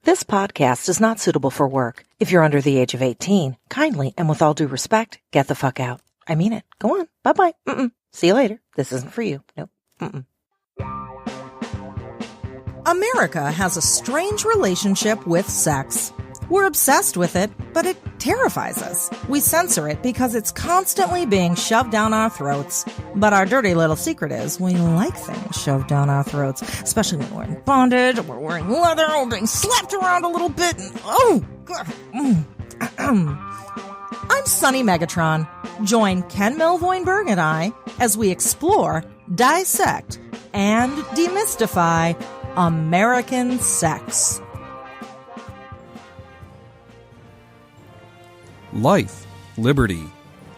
This podcast is not suitable for work. If you're under the age of 18, kindly and with all due respect, get the fuck out. I mean it. Go on. Bye-bye. See you later. This isn't for you. Nope. America has a strange relationship with sex. We're obsessed with it, but it terrifies us. We censor it because it's constantly being shoved down our throats. But our dirty little secret is we like things shoved down our throats, especially when we're in bondage, or we're wearing leather, or being slapped around a little bit. And, oh, God. I'm Sunny Megatron. Join Ken Melvoin-berg and I as we explore, dissect, and demystify American sex. Life, liberty,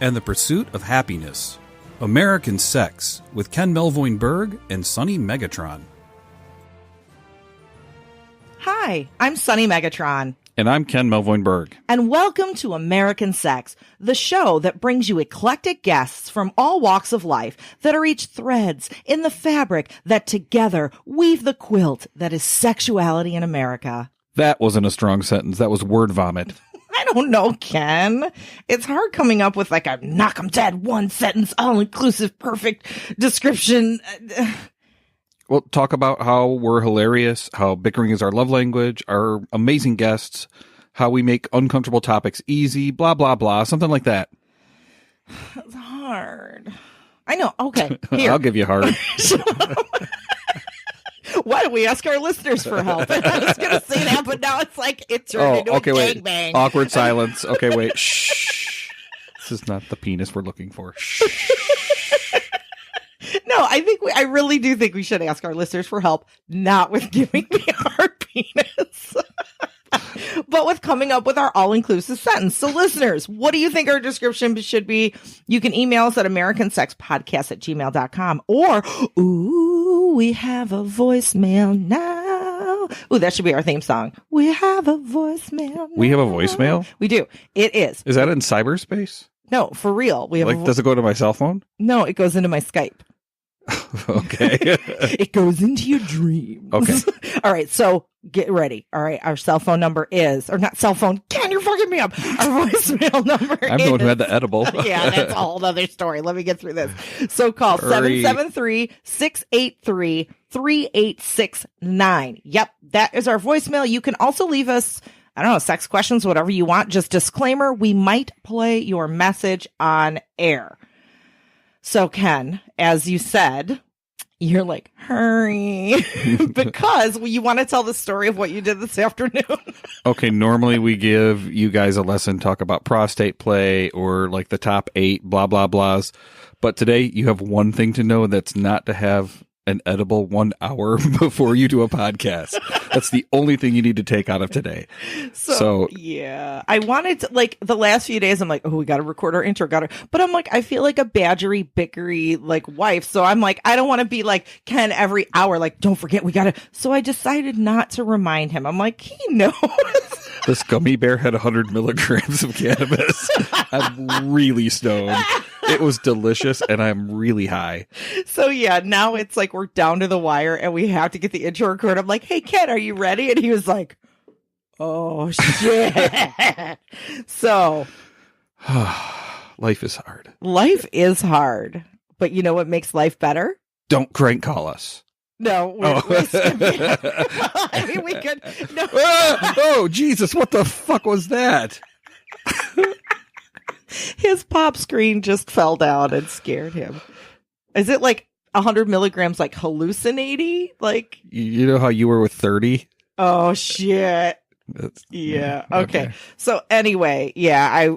and the pursuit of happiness. American Sex with Ken Melvoin-berg and Sunny Megatron. Hi, I'm Sunny Megatron. And I'm Ken Melvoin-berg. And welcome to American Sex, the show that brings you eclectic guests from all walks of life that are each threads in the fabric that together weave the quilt that is sexuality in America. That wasn't a strong sentence. That was word vomit. I don't know, Ken. It's hard coming up with like a knock 'em dead, one sentence, all-inclusive, perfect description. Well, talk about how we're hilarious, how bickering is our love language, our amazing guests, how we make uncomfortable topics easy, blah, blah, blah, something like that. It's hard. I know. Okay. Here. I'll give you hard. Why don't we ask our listeners for help? I was going to say that, but now it's like it turned into a gangbang. Awkward silence. Okay, wait. Shh. This is not the penis we're looking for. Shh. No, I really do think we should ask our listeners for help, not with giving me our penis, but with coming up with our all-inclusive sentence. So listeners, what do you think our description should be? You can email us at americansexpodcast@gmail.com or, ooh, we have a voicemail now. Ooh, that should be our theme song. We have a voicemail now. We have a voicemail? We do. It is. Is that in cyberspace? No, for real. We have does it go to my cell phone? No, it goes into my Skype. Okay. It goes into your dreams. Okay. All right. So get ready. All right. Our cell phone number is, or not cell phone. Ken, you're fucking me up. Our voicemail number I'm the one who had the edible. Yeah, that's a whole other story. Let me get through this. So call 773-683-3869. Yep. That is our voicemail. You can also leave us, I don't know, sex questions, whatever you want. Just disclaimer, we might play your message on air. So, Ken, as you said, you're like, hurry, because you want to tell the story of what you did this afternoon. Okay, normally we give you guys a lesson, talk about prostate play or like the top 8 blah, blah, blahs. But today you have one thing to know, that's not to have an edible 1 hour before you do a podcast. That's the only thing you need to take out of today. So yeah, I wanted to, like, the last few days, I'm like, oh, we got to record our intro, but I'm like, I feel like a badgery, bickery, like, wife. So I'm like, I don't want to be like Ken every hour, like, don't forget, we got to. So I decided not to remind him. I'm like, he knows. This gummy bear had 100 milligrams of cannabis. I'm really stoned. It was delicious, and I'm really high. So yeah, now it's like we're down to the wire, and we have to get the intro recorded. I'm like, hey, Ken, are you ready? And he was like, oh, shit. So. Life is hard. Life is hard. But you know what makes life better? Don't crank call us. No. I mean, we could. No. Oh, Jesus, what the fuck was that? His pop screen just fell down and scared him. Is it like 100 milligrams, like hallucinating? Like, you know how you were with 30? Oh, shit. Yeah. Okay. So anyway, yeah,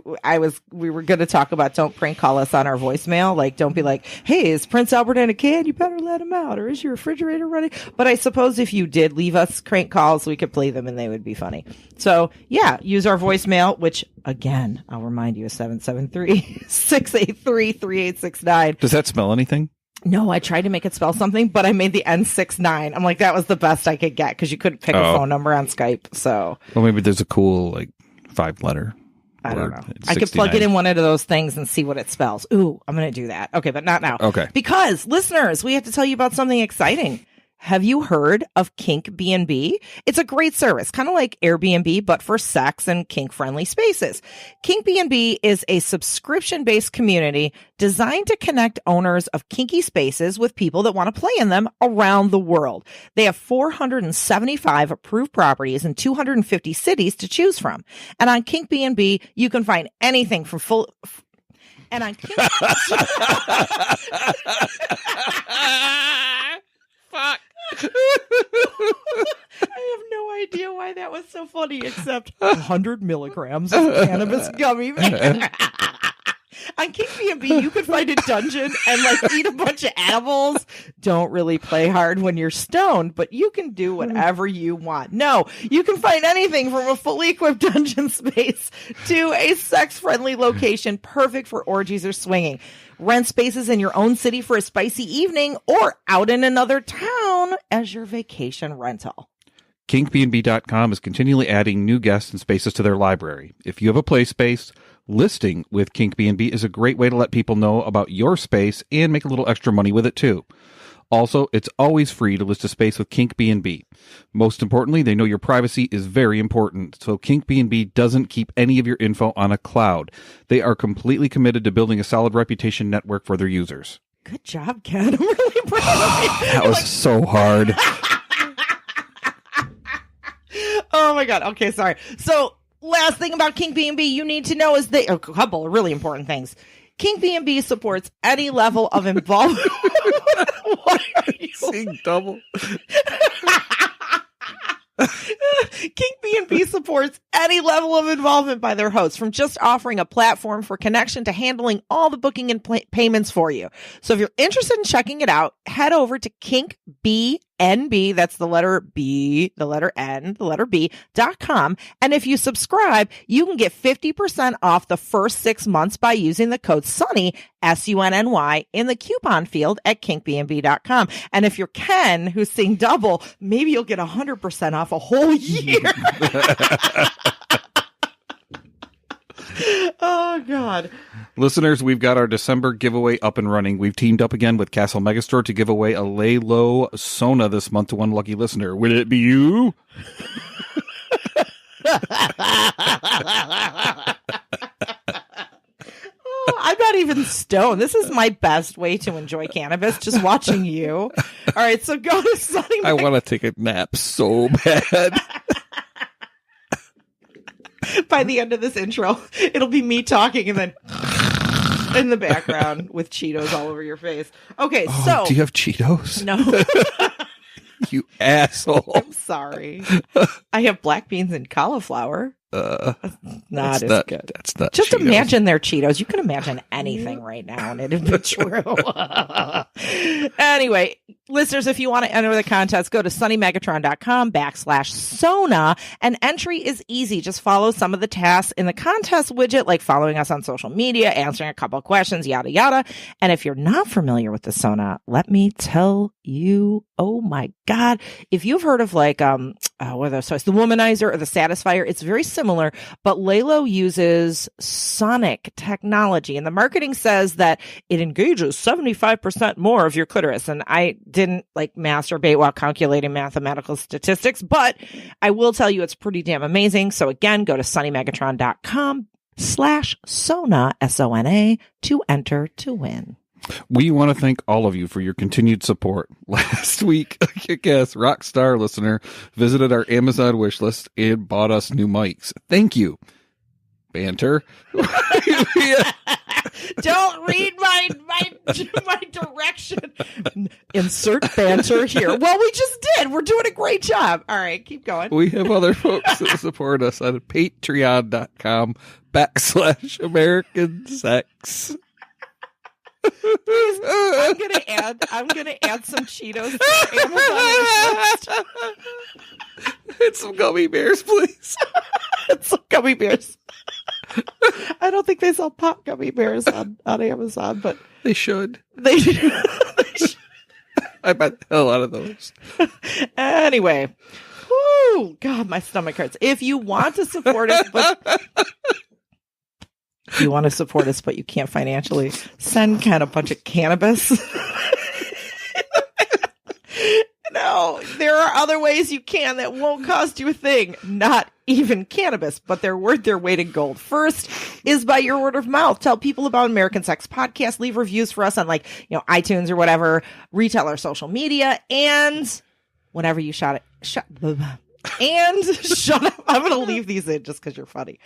we were going to talk about don't prank call us on our voicemail. Like, don't be like, hey, is Prince Albert in a can? You better let him out. Or is your refrigerator running? But I suppose if you did leave us crank calls, we could play them and they would be funny. So yeah, use our voicemail, which again, I'll remind you is 773-683-3869. Does that smell anything? No, I tried to make it spell something, but I made the N69. I'm like, that was the best I could get because you couldn't pick a phone number on Skype. So, well, maybe there's a cool like 5-letter. I don't know. I could plug it in one of those things and see what it spells. Ooh, I'm going to do that. Okay, but not now. Okay. Because listeners, we have to tell you about something exciting. Have you heard of Kink BnB? It's a great service, kind of like Airbnb, but for sex and kink-friendly spaces. Kink BnB is a subscription-based community designed to connect owners of kinky spaces with people that want to play in them around the world. They have 475 approved properties in 250 cities to choose from. And on Kink BnB, you can find anything from and on Kink... Fuck. I have no idea why that was so funny, except 100 milligrams of cannabis gummy bear. On Kink BnB, you could find a dungeon and like eat a bunch of animals. Don't really play hard when you're stoned, but you can do whatever you want. No, you can find anything from a fully equipped dungeon space to a sex-friendly location perfect for orgies or swinging. Rent spaces in your own city for a spicy evening or out in another town as your vacation rental. KinkBnB.com is continually adding new guests and spaces to their library. If you have a play space, listing with Kink BnB is a great way to let people know about your space and make a little extra money with it too. Also, it's always free to list a space with Kink BnB. Most importantly, they know your privacy is very important, so Kink BnB doesn't keep any of your info on a cloud. They are completely committed to building a solid reputation network for their users. Good job, Ken. I'm really proud of you. That was so hard. Oh my God. Okay, sorry. So, last thing about Kink BnB you need to know is a couple of really important things. Kink BnB supports any level of involvement. Why are you seeing double? Kink BnB supports any level of involvement by their hosts, from just offering a platform for connection to handling all the booking and payments for you. So if you're interested in checking it out, head over to Kink BnB, that's the letter B, the letter N, the letter B.com. And if you subscribe, you can get 50% off the first 6 months by using the code SUNNY, SUNNY, in the coupon field at kinkbnb.com. And if you're Ken, who's seeing double, maybe you'll get 100% off a whole year. Oh, God. Listeners, we've got our December giveaway up and running. We've teamed up again with Castle Megastore to give away a Lay Low Sona this month to one lucky listener. Will it be you? I'm not even stoned. This is my best way to enjoy cannabis, just watching you. All right, so go to Sunny. I want to take a nap so bad. By the end of this intro, it'll be me talking and then in the background with Cheetos all over your face. Okay, so. Do you have Cheetos? No. You asshole. I'm sorry. I have black beans and cauliflower. Not as good. That's not just Cheetos. Imagine they're Cheetos. You can imagine anything right now, and it'd be true. Anyway, listeners, if you want to enter the contest, go to sunnymegatron.com/Sona, and entry is easy. Just follow some of the tasks in the contest widget, like following us on social media, answering a couple of questions, yada, yada. And if you're not familiar with the Sona, let me tell you, oh my God, if you've heard of like, what are those toys? The Womanizer or the Satisfier, it's very similar, but Lalo uses sonic technology, and the marketing says that it engages 75% more of your clitoris. And I didn't like masturbate while calculating mathematical statistics, but I will tell you it's pretty damn amazing. So again, go to sunnymegatron.com/Sona, SONA, to enter to win. We want to thank all of you for your continued support. Last week, a kick-ass rock star listener visited our Amazon wish list and bought us new mics. Thank you. Banter. Don't read my direction. Insert banter here. Well, we just did. We're doing a great job. All right, keep going. We have other folks that support us on patreon.com/American Sex. Please, I'm gonna add some Cheetos to our Amazon list. And some gummy bears, please. And some gummy bears. I don't think they sell pop gummy bears on Amazon, but they should. They should. I buy the hell out of those. Anyway, whoo, God, my stomach hurts. If you want to support us, but you can't financially, send Ken a bunch of cannabis. No, No, there are other ways you can that won't cost you a thing. Not even cannabis, but they're worth their weight in gold. First is by your word of mouth. Tell people about American Sex Podcast. Leave reviews for us on iTunes or whatever. Retell our social media. And whenever you shut up. I'm going to leave these in just because you're funny.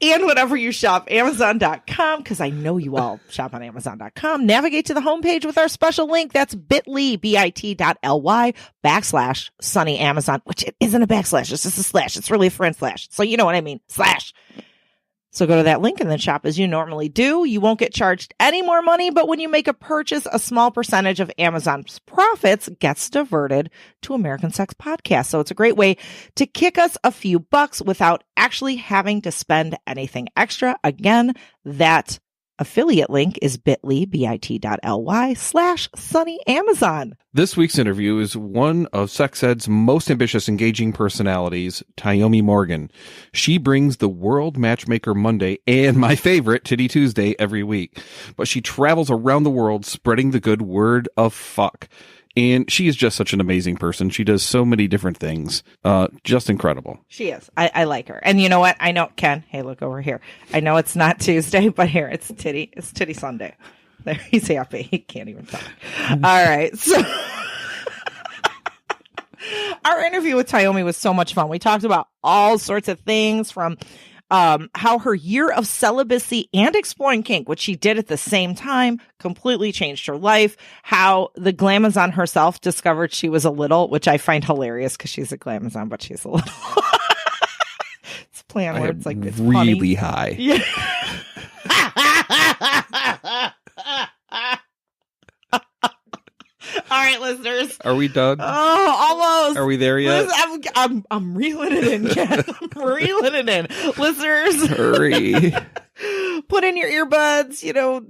And whenever you shop, Amazon.com, because I know you all shop on Amazon.com, navigate to the homepage with our special link. That's bit.ly/Sunny Amazon, which it isn't a backslash. It's just a slash. It's really a front slash. So you know what I mean. Slash. So go to that link and then shop as you normally do. You won't get charged any more money, but when you make a purchase, a small percentage of Amazon's profits gets diverted to American Sex Podcast. So it's a great way to kick us a few bucks without actually having to spend anything extra. Again, that affiliate link is bit.ly/Sunny Amazon. This week's interview is one of sex ed's most ambitious, engaging personalities, Tyomi Morgan. She brings the World Matchmaker Monday and my favorite, Titty Tuesday, every week. But she travels around the world spreading the good word of fuck. And she is just such an amazing person. She does so many different things. Just incredible. She is. I like her. And you know what? I know, Ken, hey, look over here. I know it's not Tuesday, but here, it's Titty Sunday. There, he's happy. He can't even talk. All right. So our interview with Tyomi was so much fun. We talked about all sorts of things from how her year of celibacy and exploring kink, which she did at the same time, completely changed her life. How the glamazon herself discovered she was a little, which I find hilarious because she's a glamazon, but she's a little. It's a play on words like it's really funny. High. Yeah. All right, listeners. Are we done? Oh, almost. Are we there yet? I'm reeling it in, Ken. I'm reeling it in. Listeners. Hurry. Put in your earbuds,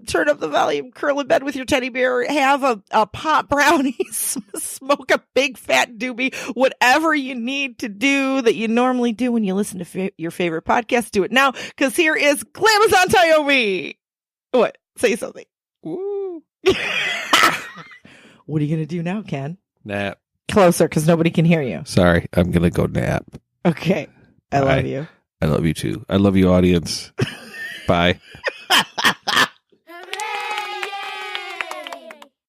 turn up the volume, curl in bed with your teddy bear, have a pot brownie, smoke a big fat doobie, whatever you need to do that you normally do when you listen to your favorite podcast, do it now, because here is Glamazon Tyomi. What? Say something. Woo. What are you going to do now, Ken? Nap. Closer, because nobody can hear you. Sorry, I'm going to go nap. Okay. I love you. I love you too. I love you, audience. Bye.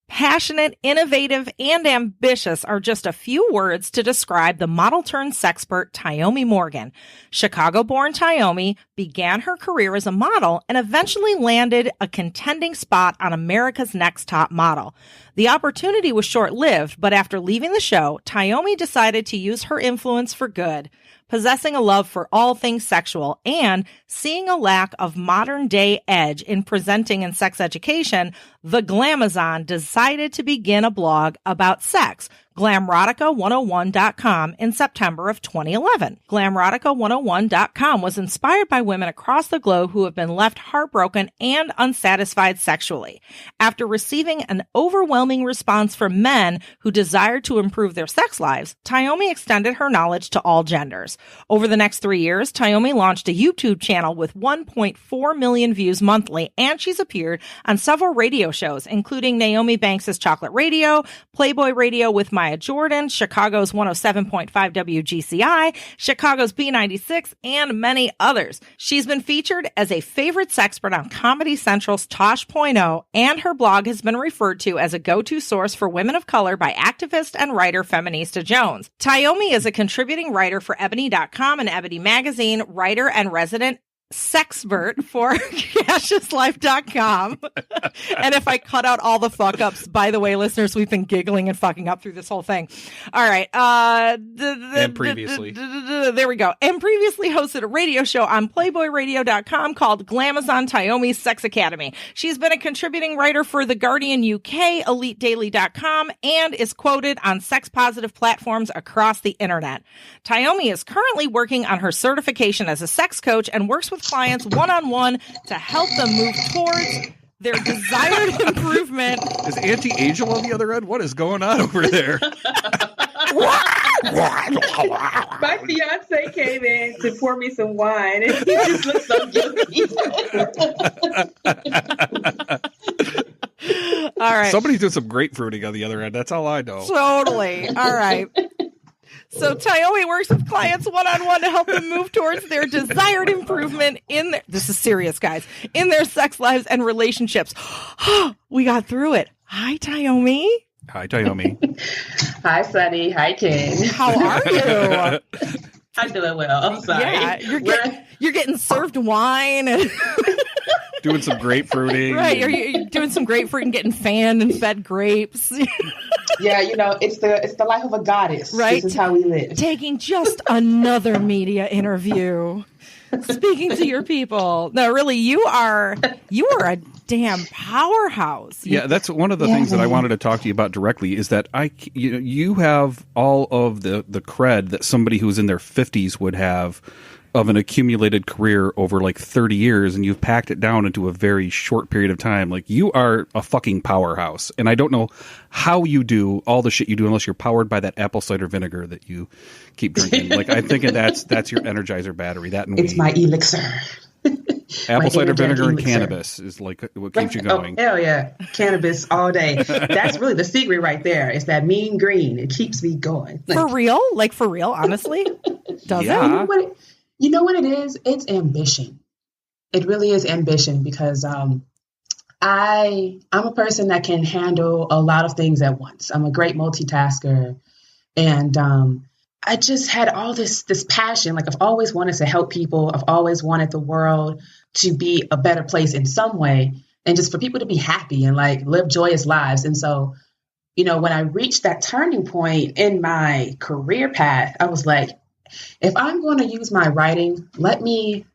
Passionate, innovative, and ambitious are just a few words to describe the model-turned-sexpert Tyomi Morgan. Chicago-born Tyomi began her career as a model and eventually landed a contending spot on America's Next Top Model. The opportunity was short-lived, but after leaving the show, Tyomi decided to use her influence for good. Possessing a love for all things sexual and seeing a lack of modern-day edge in presenting and sex education, the Glamazon decided to begin a blog about sex, Glamrotica101.com, in September of 2011. Glamrotica101.com was inspired by women across the globe who have been left heartbroken and unsatisfied sexually. After receiving an overwhelming response from men who desired to improve their sex lives, Tyomi extended her knowledge to all genders. Over the next 3 years, Tyomi launched a YouTube channel with 1.4 million views monthly, and she's appeared on several radio shows, including Naomi Banks' Chocolate Radio, Playboy Radio with Maya Jordan, Chicago's 107.5 WGCI, Chicago's B96, and many others. She's been featured as a favorite sexpert on Comedy Central's Tosh.0, and her blog has been referred to as a go-to source for women of color by activist and writer Feminista Jones. Tyomi is a contributing writer for Ebony.com and Ebony Magazine, writer and resident sexpert for CashesLife.com. And if I cut out all the fuck ups, by the way, listeners, we've been giggling and fucking up through this whole thing. All right. And previously. There we go. And previously hosted a radio show on PlayboyRadio.com called Glamazon Tyomi's Sex Academy. She's been a contributing writer for The Guardian UK, EliteDaily.com, and is quoted on sex-positive platforms across the internet. Tyomi is currently working on her certification as a sex coach and works with clients one-on-one to help them move towards their desired improvement. Is Auntie Angel on the other end? What is going on over there? My fiance came in to pour me some wine, and he just looked so guilty. All right. Somebody's doing some grapefruiting on the other end. That's all I know. Totally. All right. So Tyomi works with clients one-on-one to help them move towards their desired improvement in their, this is serious, guys, in their sex lives and relationships. We got through it. Hi, Tyomi. Hi, Toyomi. Hi, Sunny. Hi, Ken. How are you? I'm doing well. I'm sorry. Yeah, you're getting served wine. And Doing some grapefruiting. right, you're doing some grapefruit and getting fanned and fed grapes. Yeah, it's the life of a goddess. Right. This is how we live. Taking just another media interview. Speaking to your people. No, really, you are a damn powerhouse. Yeah, that's one of the things that I wanted to talk to you about directly is that you have all of the cred that somebody who's in their 50s would have of an accumulated career over like 30 years, and you've packed it down into a very short period of time. Like, you are a fucking powerhouse, and I don't know how you do all the shit you do unless you're powered by that apple cider vinegar that you keep drinking. Like, I think that's your Energizer battery. That and it's weed. my elixir. Apple cider vinegar and elixir. cannabis is like what keeps you going. Oh, hell yeah. Cannabis all day. That's really the secret right there. It's that mean green. It keeps me going. For real? Like, for real, honestly? Does Yeah. it? You know what it is? It's ambition. It really is ambition because I'm a person that can handle a lot of things at once. I'm a great multitasker. And I just had all this passion. Like, I've always wanted to help people. I've always wanted the world to be a better place in some way, and just for people to be happy and like live joyous lives. And so, when I reached that turning point in my career path, I was like, if I'm going to use my writing, let me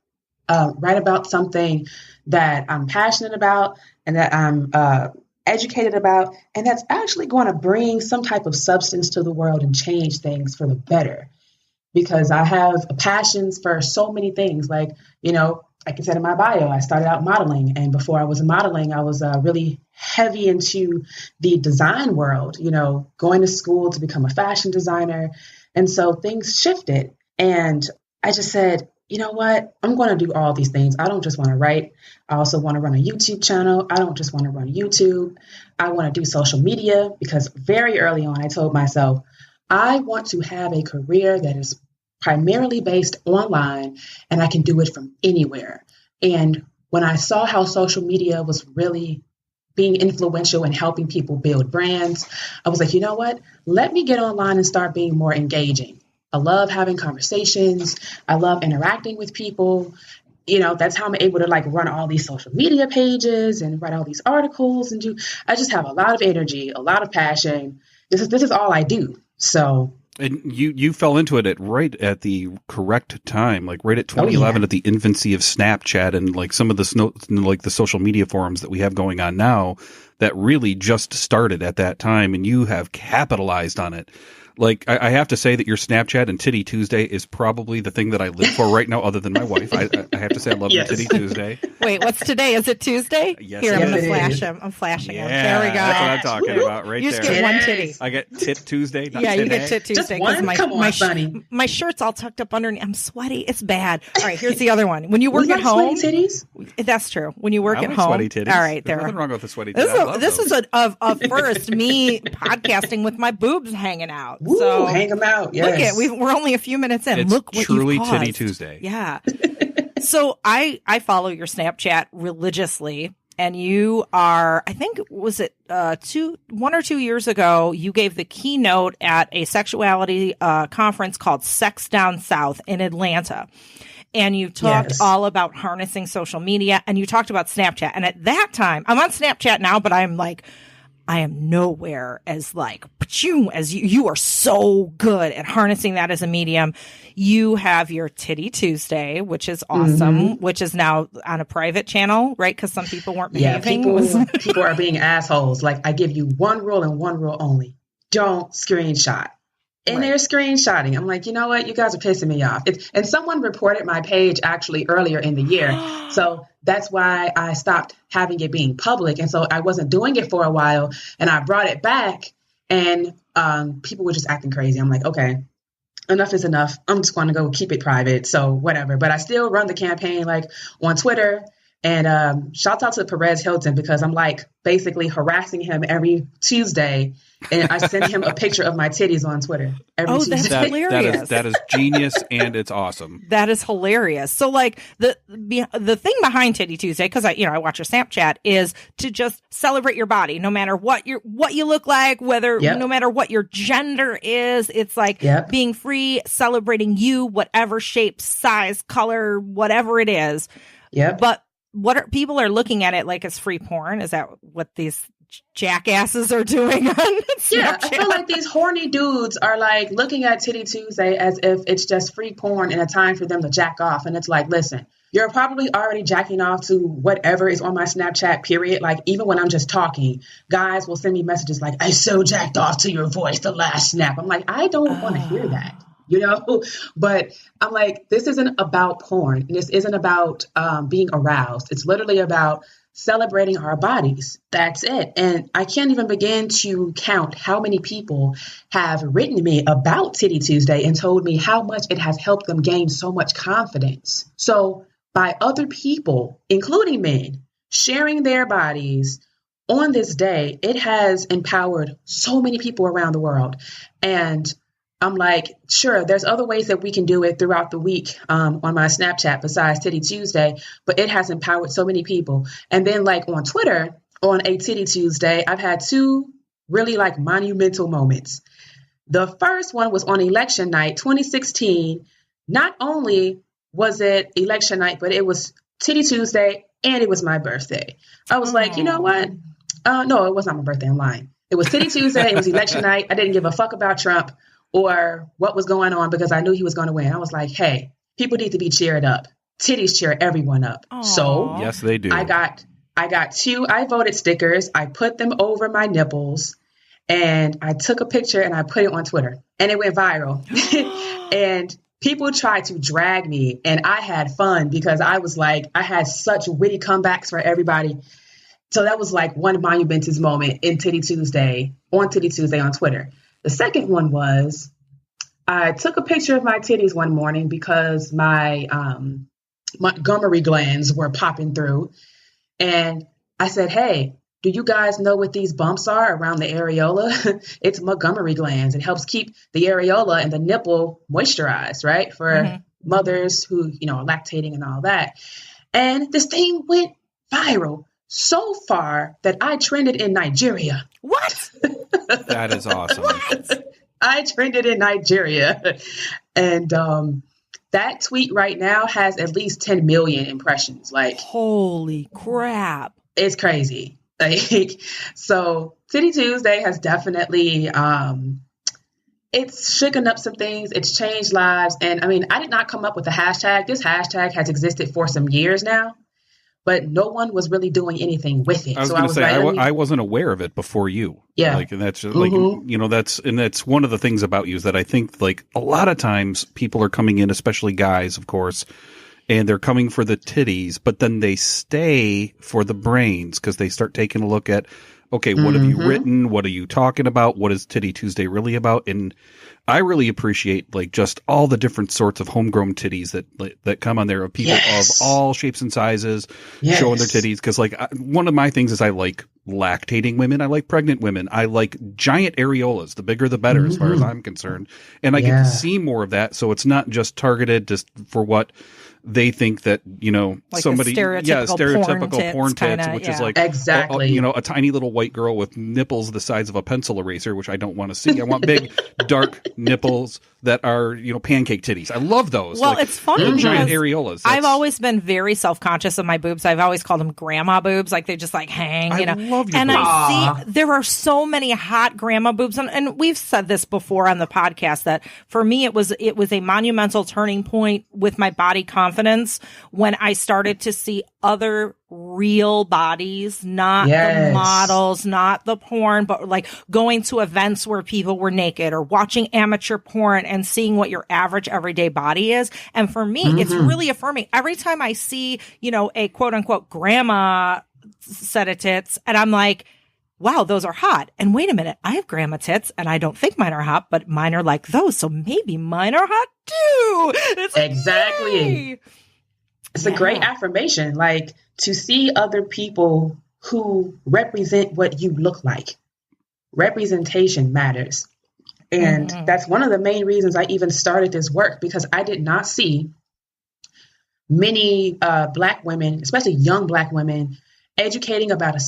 write about something that I'm passionate about and that I'm educated about, and that's actually going to bring some type of substance to the world and change things for the better. Because I have passions for so many things. Like, like I said in my bio, I started out modeling. And before I was modeling, I was really heavy into the design world, going to school to become a fashion designer. And so things shifted. And I just said, you know what? I'm going to do all these things. I don't just want to write. I also want to run a YouTube channel. I don't just want to run YouTube. I want to do social media, because very early on, I told myself, I want to have a career that is primarily based online, and I can do it from anywhere. And when I saw how social media was really being influential and helping people build brands, I was like, you know what? Let me get online and start being more engaging. I love having conversations. I love interacting with people. That's how I'm able to like run all these social media pages and write all these articles and I just have a lot of energy, a lot of passion. This is all I do. So. And you fell into it right at the correct time, like right at 2011 at the infancy of Snapchat and like some of the social media forums that we have going on now that really just started at that time, and you have capitalized on it. Like, I have to say that your Snapchat and Titty Tuesday is probably the thing that I live for right now, other than my wife. I have to say I love your Titty Tuesday. Wait, what's today? Is it Tuesday? Yes, Here, it I'm going is. to flash him. I'm flashing him. Yeah, There we go. that's what I'm talking about right you there. just get one titty. I get Tit Tuesday, not Yeah, you today. get Tit Tuesday. Just one? Come on, Sonny. My shirt's all tucked up underneath. I'm sweaty. It's bad. All right, here's the other one. When you work We at like home. sweaty titties? That's true. When you work I at like home. sweaty titties. All right, There's there. nothing wrong with the sweaty titties. This is a first, me podcasting with my boobs hanging out. Woo, So hang them out. Yes. look at we're only a few minutes in. It's Look what truly you've Titty caused. Tuesday. Yeah. So I follow your Snapchat religiously, and you are, I think, was it 1 or 2 years ago, you gave the keynote at a sexuality conference called Sex Down South in Atlanta. And you talked all about harnessing social media, and you talked about Snapchat. And at that time, I'm on Snapchat now, but I am nowhere as like, as you are so good at harnessing that as a medium. You have your Titty Tuesday, which is awesome, which is now on a private channel, right? Because some people weren't behaving. People are being assholes. Like, I give you one rule and one rule only. Don't screenshot. And they're screenshotting. I'm like, you know what? You guys are pissing me off. And someone reported my page actually earlier in the year. So that's why I stopped having it being public. And so I wasn't doing it for a while. And I brought it back, and people were just acting crazy. I'm like, okay, enough is enough. I'm just going to go keep it private. So whatever. But I still run the campaign like on Twitter. And shout out to Perez Hilton, because I'm like basically harassing him every Tuesday. And I send him a picture of my titties on Twitter every Tuesday. That's hilarious. That is genius, and it's awesome. That is hilarious. So like the thing behind Titty Tuesday, because I watch your Snapchat, is to just celebrate your body, no matter what you look like, no matter what your gender is. It's like being free, celebrating you, whatever shape, size, color, whatever it is. Yeah. But people are looking at it like it's free porn? Is that what these jackasses are doing on Snapchat? Yeah, I feel like these horny dudes are like looking at Titty Tuesday as if it's just free porn and a time for them to jack off. And it's like, listen, you're probably already jacking off to whatever is on my Snapchat, period. Like, even when I'm just talking, guys will send me messages like, I so jacked off to your voice the last snap. I'm like, I don't want to hear that. But I'm like, this isn't about porn. This isn't about being aroused. It's literally about celebrating our bodies. That's it. And I can't even begin to count how many people have written me about Titty Tuesday and told me how much it has helped them gain so much confidence. So by other people, including men, sharing their bodies on this day, it has empowered so many people around the world. And I'm like, sure, there's other ways that we can do it throughout the week on my Snapchat besides Titty Tuesday, but it has empowered so many people. And then like on Twitter, on a Titty Tuesday, I've had two really like monumental moments. The first one was on election night, 2016. Not only was it election night, but it was Titty Tuesday and it was my birthday. I was like, you know what? No, it was not my birthday. I'm lying. It was Titty Tuesday. It was election night. I didn't give a fuck about Trump or what was going on because I knew he was going to win. I was like, hey, people need to be cheered up. Titties cheer everyone up. Aww. So yes, they do. I got two I voted stickers. I put them over my nipples and I took a picture and I put it on Twitter and it went viral. And people tried to drag me and I had fun because I was like, I had such witty comebacks for everybody. So that was like one monumentous moment in Titty Tuesday on Twitter. The second one was I took a picture of my titties one morning because my Montgomery glands were popping through. And I said, hey, do you guys know what these bumps are around the areola? It's Montgomery glands. It helps keep the areola and the nipple moisturized, right? For mothers who, are lactating and all that. And this thing went viral so far that I trended in Nigeria. What? That is awesome. I trended in Nigeria. And that tweet right now has at least 10 million impressions. Like, holy crap. It's crazy. Like, so Titty Tuesday has definitely, it's shaken up some things. It's changed lives. And I mean, I did not come up with the hashtag. This hashtag has existed for some years now. But no one was really doing anything with it. I was going to say, I wasn't aware of it before you. Yeah. Like, and that's like, that's one of the things about you is that I think like a lot of times people are coming in, especially guys, of course, and they're coming for the titties, but then they stay for the brains because they start taking a look at, okay, what have you written? What are you talking about? What is Titty Tuesday really about? And I really appreciate like just all the different sorts of homegrown titties that come on there of people of all shapes and sizes showing their titties. Because like one of my things is I like lactating women. I like pregnant women. I like giant areolas. The bigger, the better, as far as I'm concerned. And I get to see more of that. So it's not just targeted just for what they think that, like somebody, stereotypical porn tits, kinda, which is like, exactly, a tiny little white girl with nipples the size of a pencil eraser, which I don't want to see. I want big, dark nipples that are, pancake titties. I love those. Well, it's funny giant areolas. I've always been very self-conscious of my boobs. I've always called them grandma boobs. Like they just like hang, I love your and boobs. I see there are so many hot grandma boobs. And we've said this before on the podcast that for me, it was a monumental turning point with my body confidence when I started to see other real bodies, not the models, not the porn, but like going to events where people were naked or watching amateur porn and seeing what your average everyday body is. And for me, it's really affirming. Every time I see, a quote unquote grandma set of tits and I'm like, wow, those are hot. And wait a minute, I have grandma tits and I don't think mine are hot, but mine are like those. So maybe mine are hot too. It's exactly. yay. it's a great affirmation, like to see other people who represent what you look like. Representation matters. And that's one of the main reasons I even started this work, because I did not see many Black women, especially young Black women, educating about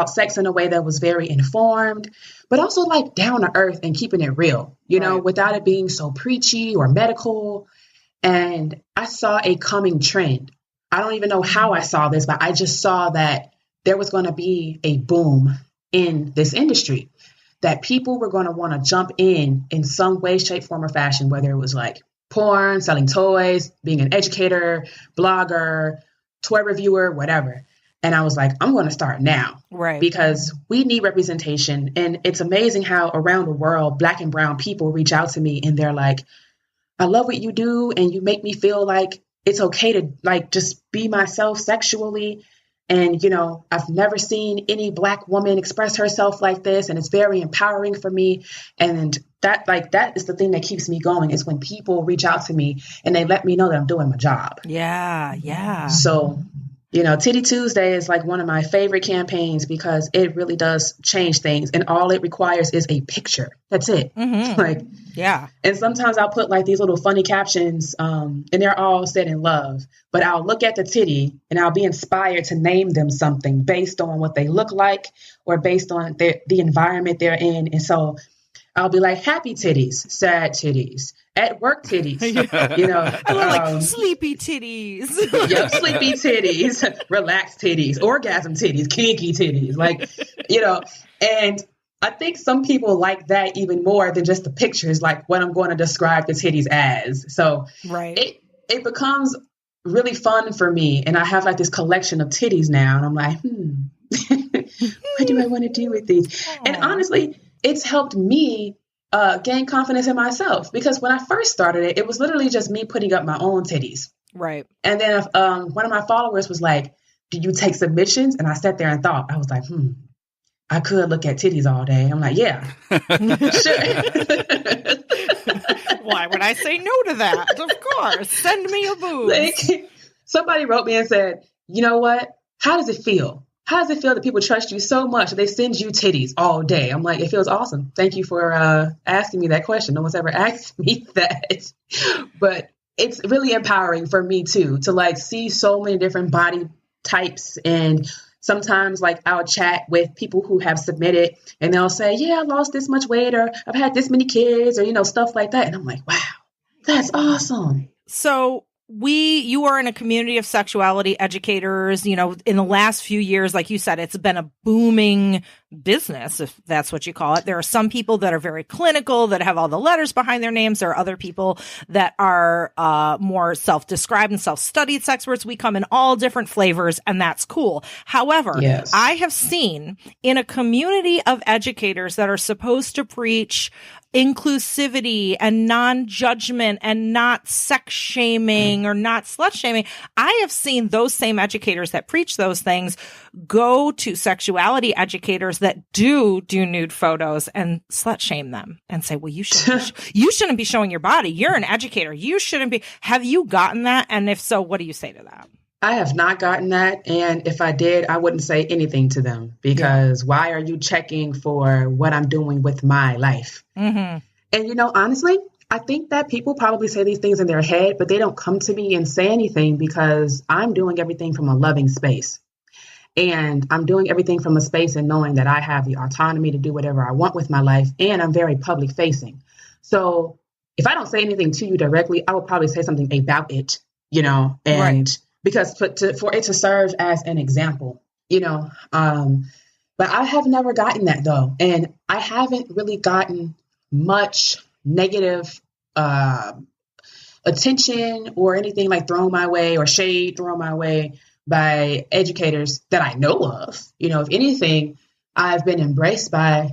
sex in a way that was very informed, but also like down to earth and keeping it real, you know, without it being so preachy or medical. And I saw a coming trend. I don't even know how I saw this, but I just saw that there was going to be a boom in this industry, that people were going to want to jump in some way, shape, form, or fashion, whether it was like porn, selling toys, being an educator, blogger, toy reviewer, whatever. And I was like, I'm going to start now, because we need representation. And it's amazing how around the world, Black and brown people reach out to me and they're like, I love what you do. And you make me feel like it's okay to like just be myself sexually. And, you know, I've never seen any Black woman express herself like this. And it's very empowering for me. And that is the thing that keeps me going, is when people reach out to me and they let me know that I'm doing my job. Yeah. Yeah. So, you know, Titty Tuesday is like one of my favorite campaigns, because it really does change things. And all it requires is a picture. That's it. Like, yeah. And sometimes I'll put like these little funny captions, and they're all said in love, but I'll look at the titty and I'll be inspired to name them something based on what they look like or based on the environment they're in. And so I'll be like, happy titties, sad titties, at work titties, you know. I love like sleepy titties. Yep, sleepy titties, relaxed titties, orgasm titties, kinky titties, like, you know. And I think some people like that even more than just the pictures, like what I'm going to describe the titties as. So it becomes really fun for me. And I have like this collection of titties now. And I'm like, what do I want to do with these? Aww. And honestly, it's helped me gain confidence in myself, because when I first started it, it was literally just me putting up my own titties. Right. And then one of my followers was like, do you take submissions? And I sat there and thought, I was like, I could look at titties all day. I'm like, yeah, sure. Why would I say no to that? Of course. Send me a boob. Like, somebody wrote me and said, you know what? How does it feel? How does it feel that people trust you so much that they send you titties all day? I'm like, it feels awesome. Thank you for asking me that question. No one's ever asked me that. But it's really empowering for me, too, to like see so many different body types. And sometimes like I'll chat with people who have submitted and they'll say, yeah, I lost this much weight, or I've had this many kids, or, you know, stuff like that. And I'm like, wow, that's awesome. So you are in a community of sexuality educators. You know, in the last few years, like you said, it's been a booming business, if that's what you call it. There are some people that are very clinical, that have all the letters behind their names. There are other people that are more self-described and self-studied sex workers. We come in all different flavors, and that's cool. However, I have seen in a community of educators that are supposed to preach inclusivity and non-judgment and not sex shaming or not slut shaming, I have seen those same educators that preach those things go to sexuality educators that do nude photos and slut shame them and say, well, you shouldn't be showing your body. You're an educator. You shouldn't be. Have you gotten that? And if so, what do you say to that? I have not gotten that. And if I did, I wouldn't say anything to them, because why are you checking for what I'm doing with my life? Mm-hmm. And, you know, honestly, I think that people probably say these things in their head, but they don't come to me and say anything, because I'm doing everything from a loving space. And I'm doing everything from a space and knowing that I have the autonomy to do whatever I want with my life. And I'm very public facing. So if I don't say anything to you directly, I would probably say something about it, you know, and because for it to serve as an example, you know, but I have never gotten that, though. And I haven't really gotten much negative attention or anything like thrown my way or shade thrown my way by educators that I know of. You know, if anything, I've been embraced by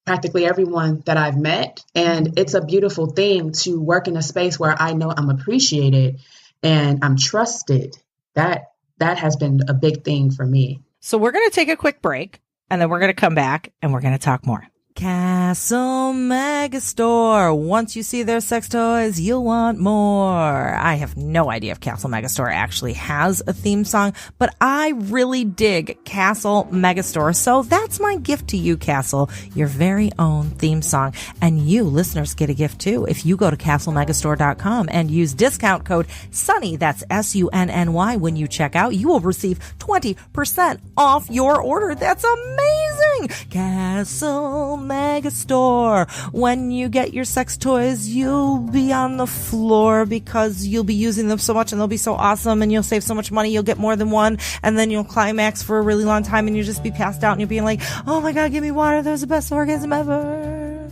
practically everyone that I've met. And it's a beautiful thing to work in a space where I know I'm appreciated and I'm trusted. That has been a big thing for me. So we're going to take a quick break, and then we're going to come back and we're going to talk more. Castle Megastore. Once you see their sex toys, you'll want more. I have no idea if Castle Megastore actually has a theme song, but I really dig Castle Megastore. So that's my gift to you, Castle, your very own theme song. And you listeners get a gift too. If you go to castlemegastore.com and use discount code SUNNY, that's SUNNY, when you check out, you will receive 20% off your order. That's amazing. Castle Megastore. When you get your sex toys, you'll be on the floor because you'll be using them so much and they'll be so awesome and you'll save so much money. You'll get more than one and then you'll climax for a really long time and you'll just be passed out and you'll be like, oh my God, give me water. That was the best orgasm ever.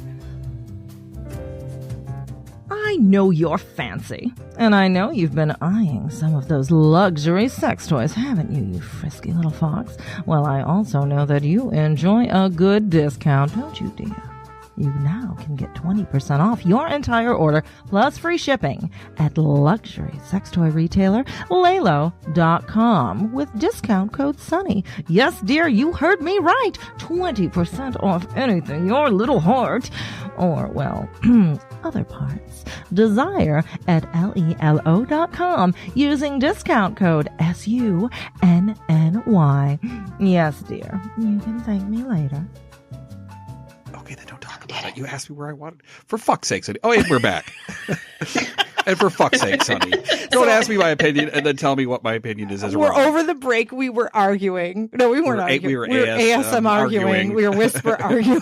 I know you're fancy, and I know you've been eyeing some of those luxury sex toys, haven't you, you frisky little fox? Well, I also know that you enjoy a good discount, don't you, dear? You now can get 20% off your entire order plus free shipping at luxury sex toy retailer Lalo.com with discount code SUNNY. Yes, dear, you heard me right. 20% off anything your little heart, or, well, other parts, desire at Lelo.com using discount code SUNNY. Yes, dear, you can thank me later. Okay, then don't talk about it. You asked me where I wanted. For fuck's sake, Sonny. Oh, and we're back. And for fuck's sake, Sonny, don't ask me my opinion and then tell me what my opinion is. We're wrong. Over the break, we were arguing. No, we weren't arguing. We were ASM arguing. We were whisper arguing.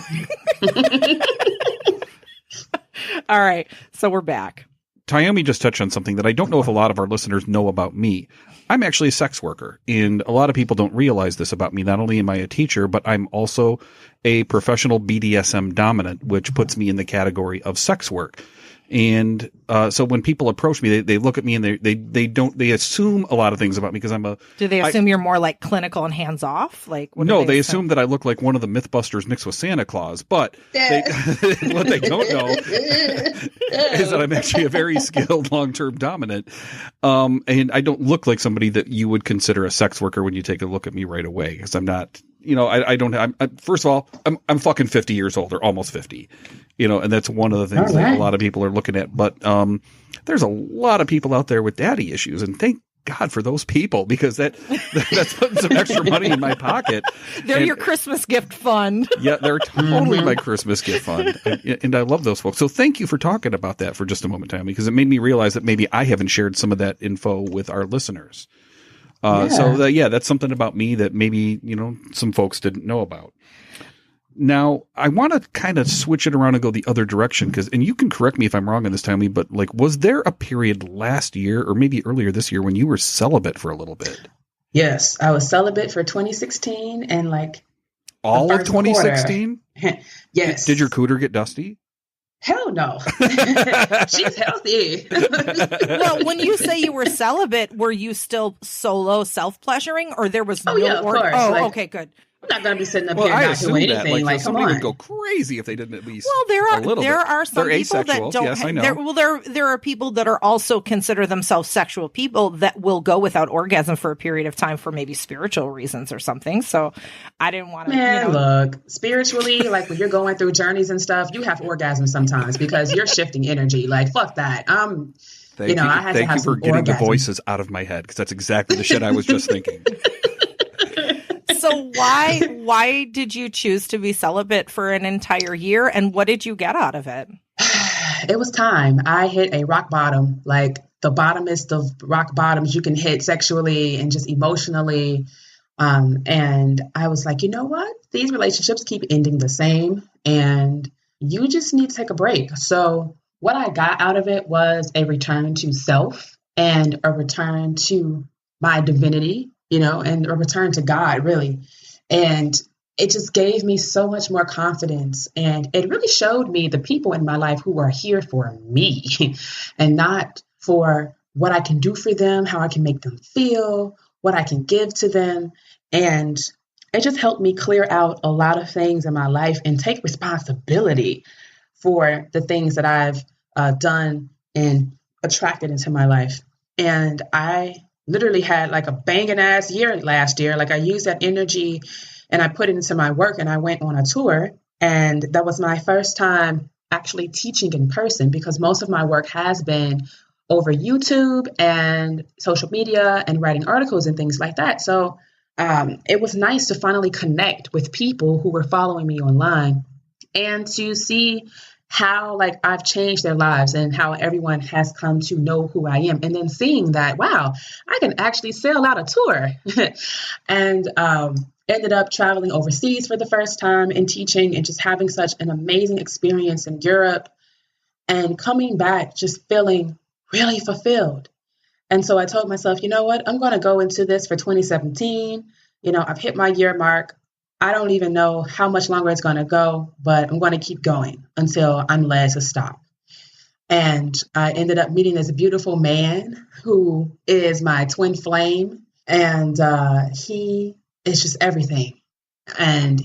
All right, so we're back. Tyomi just touched on something that I don't know if a lot of our listeners know about me. I'm actually a sex worker, and a lot of people don't realize this about me. Not only am I a teacher, but I'm also a professional BDSM dominant, which puts me in the category of sex work. And so when people approach me, they look at me and they assume a lot of things about me because I'm a. Do they assume you're more like clinical and hands off? Like no, they assume that I look like one of the Mythbusters mixed with Santa Claus. But what they don't know is that I'm actually a very skilled long-term dominant, and I don't look like somebody that you would consider a sex worker when you take a look at me right away because I'm not. You know, I don't. First of all, I'm fucking 50 years old or almost 50. You know, and that's one of the things that a lot of people are looking at. But there's a lot of people out there with daddy issues, and thank God for those people because that's putting some extra money in my pocket. They're your Christmas gift fund. Yeah, they're totally my Christmas gift fund, and I love those folks. So thank you for talking about that for just a moment, Tyomi, because it made me realize that maybe I haven't shared some of that info with our listeners. So that's something about me that maybe, some folks didn't know about. Now, I want to kind of switch it around and go the other direction and you can correct me if I'm wrong on this, Tyomi, but like, was there a period last year or maybe earlier this year when you were celibate for a little bit? Yes, I was celibate for 2016 and like all of 2016? Yes. Did your cooter get dusty? Hell no. She's healthy. Well, when you say you were celibate, were you still solo self-pleasuring or there was of course. Okay, good. I'm not going to be sitting up here not doing anything. Like, come on. Would go crazy if they didn't at least. Well, there are some people that don't. Yes, I know. There are people that are also consider themselves sexual people that will go without orgasm for a period of time for maybe spiritual reasons or something. So I didn't want to. Man, look, spiritually, like when you're going through journeys and stuff, you have orgasms sometimes because you're shifting energy. Like, fuck that. Thank you for getting the voices out of my head because that's exactly the shit I was just thinking. So why did you choose to be celibate for an entire year, and what did you get out of it? It was time. I hit a rock bottom, like the bottomest of rock bottoms you can hit sexually and just emotionally. And I was like, you know what? These relationships keep ending the same, and you just need to take a break. So what I got out of it was a return to self and a return to my divinity, and a return to God, really. And it just gave me so much more confidence. And it really showed me the people in my life who are here for me and not for what I can do for them, how I can make them feel, what I can give to them. And it just helped me clear out a lot of things in my life and take responsibility for the things that I've done and attracted into my life. And I literally had like a banging ass year last year. Like I used that energy and I put it into my work and I went on a tour And that was my first time actually teaching in person, because most of my work has been over YouTube and social media and writing articles and things like that. So it was nice to finally connect with people who were following me online and to see how like I've changed their lives and how everyone has come to know who I am. And then seeing that, wow, I can actually sell out a tour. And ended up traveling overseas for the first time and teaching and just having such an amazing experience in Europe and coming back just feeling really fulfilled. And so I told myself, you know what, I'm going to go into this for 2017. You know, I've hit my year mark. I don't even know how much longer it's going to go, but I'm going to keep going until I'm led to stop. And I ended up meeting this beautiful man who is my twin flame. And he is just everything. And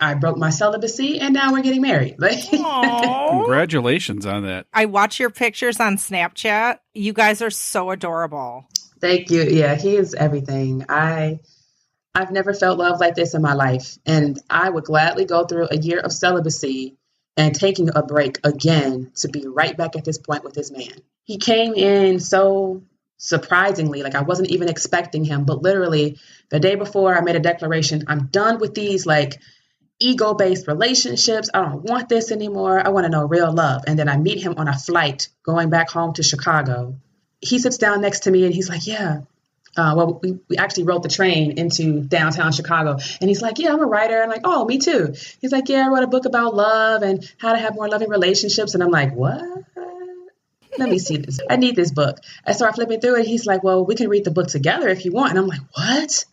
I broke my celibacy and now we're getting married. Congratulations on that. I watch your pictures on Snapchat. You guys are so adorable. Thank you. Yeah, he is everything. I've never felt love like this in my life. And I would gladly go through a year of celibacy and taking a break again to be right back at this point with this man. He came in so surprisingly, like I wasn't even expecting him, but literally the day before I made a declaration, I'm done with these like ego-based relationships. I don't want this anymore. I want to know real love. And then I meet him on a flight going back home to Chicago. He sits down next to me and he's like, yeah, we actually rode the train into downtown Chicago. And he's like, yeah, I'm a writer. I'm like, oh, me too. He's like, yeah, I wrote a book about love and how to have more loving relationships. And I'm like, what? Let me see this. I need this book. I start flipping through it. He's like, well, we can read the book together if you want. And I'm like, what?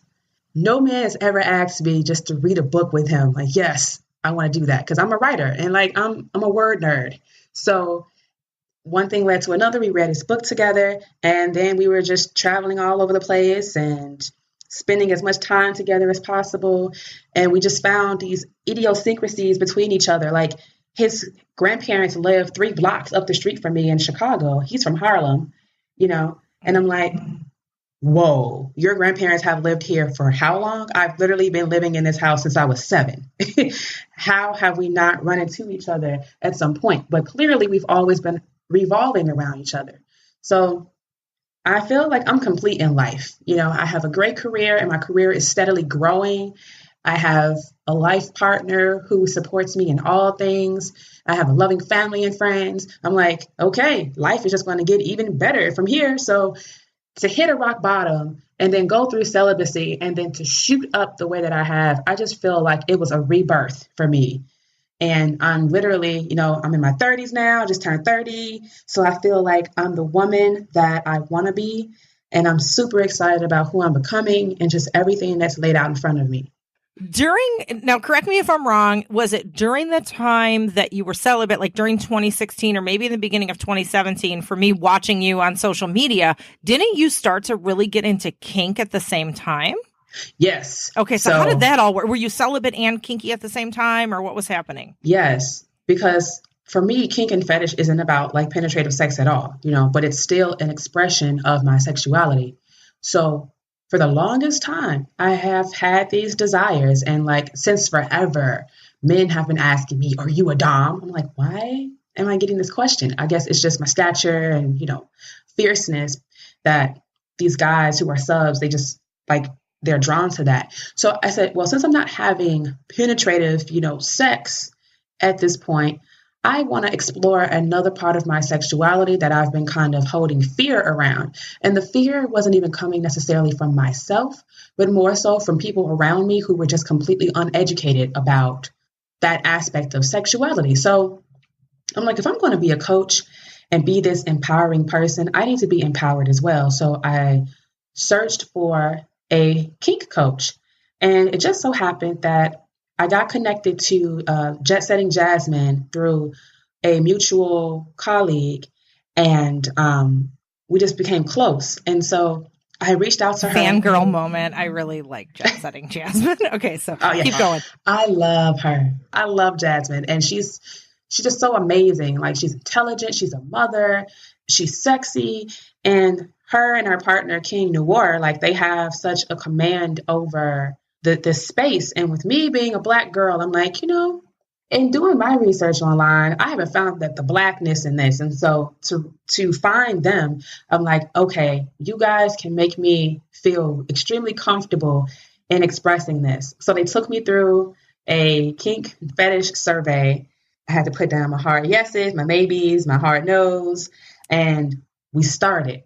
No man has ever asked me just to read a book with him. Like, yes, I want to do that because I'm a writer and like I'm a word nerd. So one thing led to another. We read his book together and then we were just traveling all over the place and spending as much time together as possible. And we just found these idiosyncrasies between each other. Like his grandparents live 3 blocks up the street from me in Chicago. He's from Harlem, you know, and I'm like, whoa, your grandparents have lived here for how long? I've literally been living in this house since I was 7. How have we not run into each other at some point? But clearly we've always been revolving around each other. So I feel like I'm complete in life. You know, I have a great career and my career is steadily growing. I have a life partner who supports me in all things. I have a loving family and friends. I'm like, okay, life is just going to get even better from here. So to hit a rock bottom and then go through celibacy and then to shoot up the way that I have, I just feel like it was a rebirth for me. And I'm literally, you know, I'm in my 30s now, just turned 30. So I feel like I'm the woman that I want to be. And I'm super excited about who I'm becoming and just everything that's laid out in front of me. Now, correct me if I'm wrong, was it during the time that you were celibate, like during 2016 or maybe in the beginning of 2017, for me watching you on social media, didn't you start to really get into kink at the same time? Yes. Okay, so how did that all work? Were you celibate and kinky at the same time, or what was happening? Yes, because for me, kink and fetish isn't about like penetrative sex at all, you know, but it's still an expression of my sexuality. So for the longest time, I have had these desires. And like since forever, men have been asking me, are you a dom? I'm like, why am I getting this question? I guess it's just my stature and, you know, fierceness that these guys who are subs, they just like, they're drawn to that. So I said, well, since I'm not having penetrative, you know, sex at this point, I want to explore another part of my sexuality that I've been kind of holding fear around. And the fear wasn't even coming necessarily from myself, but more so from people around me who were just completely uneducated about that aspect of sexuality. So I'm like, if I'm going to be a coach and be this empowering person, I need to be empowered as well. So I searched for a kink coach. And it just so happened that I got connected to Jet Setting Jasmine through a mutual colleague, and we just became close. And so I reached out to her. Fangirl moment. I really like Jet Setting Jasmine. Okay, so keep going. I love her. I love Jasmine. And she's just so amazing. Like she's intelligent. She's a mother. She's sexy. And her and her partner, King Noir, like they have such a command over this space. And with me being a Black girl, I'm like, you know, in doing my research online, I haven't found that the blackness in this. And so to find them, I'm like, okay, you guys can make me feel extremely comfortable in expressing this. So they took me through a kink fetish survey. I had to put down my hard yeses, my maybes, my hard no's, and we started.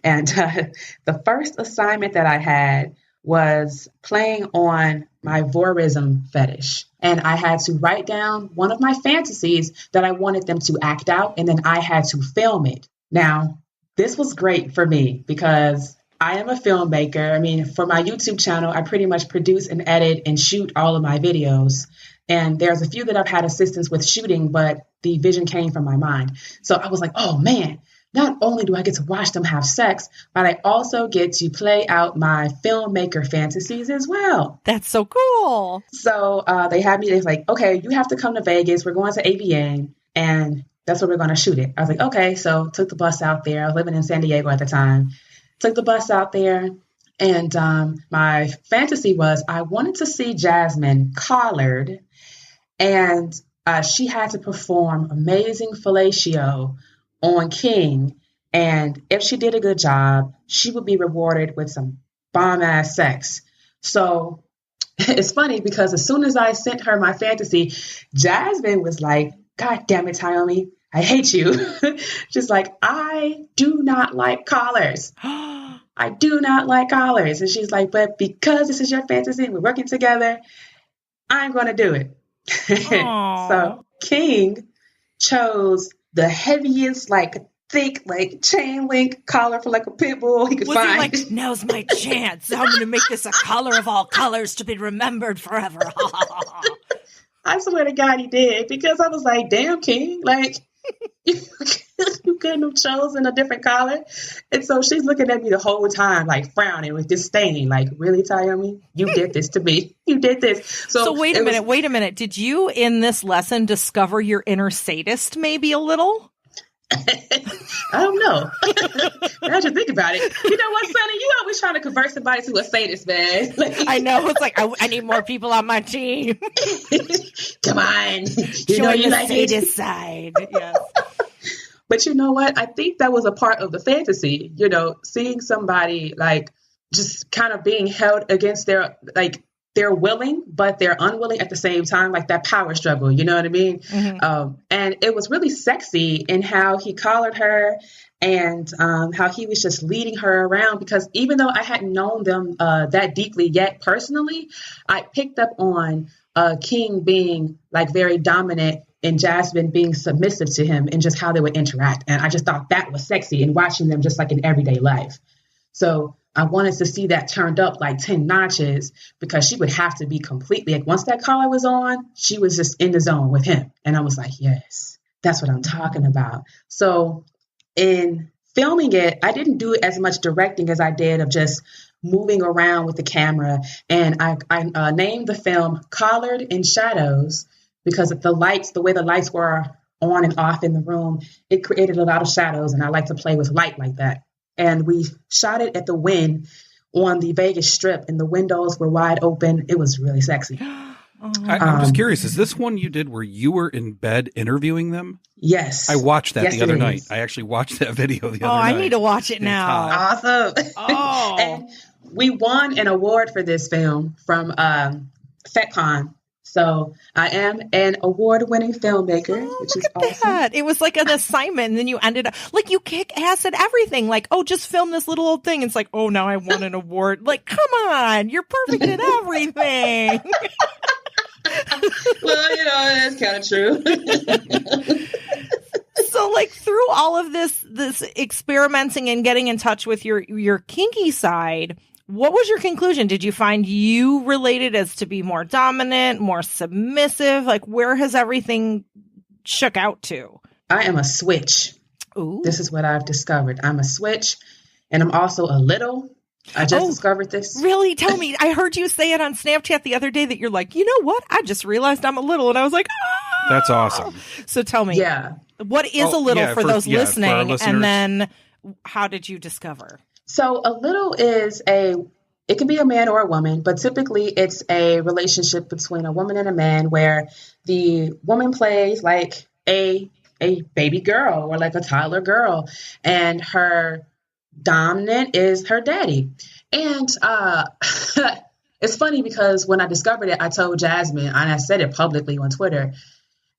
And the first assignment that I had was playing on my voyeurism fetish. And I had to write down one of my fantasies that I wanted them to act out, and then I had to film it. Now, this was great for me because I am a filmmaker. I mean, for my YouTube channel, I pretty much produce and edit and shoot all of my videos. And there's a few that I've had assistance with shooting, but the vision came from my mind. So I was like, oh man, not only do I get to watch them have sex, but I also get to play out my filmmaker fantasies as well. That's so cool. So they had me, they're like, okay, you have to come to Vegas. We're going to AVN, and that's where we're going to shoot it. I was like, okay. So took the bus out there. I was living in San Diego at the time. Took the bus out there, and my fantasy was I wanted to see Jasmine collared, and she had to perform amazing fellatio on King, and if she did a good job, she would be rewarded with some bomb-ass sex. So it's funny because as soon as I sent her my fantasy, Jasmine was like, God damn it, Tyomi, I hate you. She's like, I do not like collars. I do not like collars. And she's like, but because this is your fantasy and we're working together, I'm going to do it. So King chose the heaviest, like thick, like chain link collar for like a pit bull he could find. He like, now's my chance. I'm going to make this a collar of all colors to be remembered forever. I swear to God he did, because I was like, damn, King, like you couldn't have chosen a different collar. And so she's looking at me the whole time, like frowning with disdain, like, really, Tyomi? You did this to me. You did this. So wait a minute. Did you in this lesson discover your inner sadist maybe a little? I don't know. Now that you think about it. You know what, Sonny? You always trying to convert somebody to a sadist, man. I know. It's like, I need more people on my team. Come on. You know you like sadist side. Yes. But you know what? I think that was a part of the fantasy, you know, seeing somebody like just kind of being held against their, like, they're willing, but they're unwilling at the same time, like that power struggle, you know what I mean? Mm-hmm. And it was really sexy in how he collared her and how he was just leading her around, because even though I hadn't known them that deeply yet personally, I picked up on King being like very dominant and Jasmine being submissive to him and just how they would interact. And I just thought that was sexy in watching them just like in everyday life. So I wanted to see that turned up like 10 notches, because she would have to be completely, like, once that collar was on, she was just in the zone with him. And I was like, yes, that's what I'm talking about. So in filming it, I didn't do as much directing as I did of just moving around with the camera. And I named the film Collared in Shadows, because of the way the lights were on and off in the room, it created a lot of shadows. And I like to play with light like that. And we shot it at the Wynn on the Vegas Strip, and the windows were wide open. It was really sexy. I'm just curious, is this one you did where you were in bed interviewing them? Yes. I watched that the other night. I actually watched that video the other night. I need to watch it now. Awesome. Oh. And we won an award for this film from FetCon. So I am an award-winning filmmaker, which is awesome. That. It was like an assignment, and then you ended up like you kick ass at everything. Like, oh, just film this little old thing. It's like, oh, now I won an award. Like, come on, you're perfect at everything. Well, you know, that's kind of true. So, like, through all of this experimenting and getting in touch with your kinky side, what was your conclusion? Did you find you related as to be more dominant, more submissive? Like, where has everything shook out to? I am a switch. Ooh. This is what I've discovered. I'm a switch, and I'm also a little. I just discovered this. Really? Tell me. I heard you say it on Snapchat the other day that you're like, you know what? I just realized I'm a little. And I was like, ah! That's awesome. So tell me. Yeah. What is a little for those listening? For and then how did you discover? So a little is a it can be a man or a woman, but typically it's a relationship between a woman and a man where the woman plays like a baby girl or like a toddler girl, and her dominant is her daddy. And it's funny because when I discovered it, I told Jasmine, and I said it publicly on Twitter.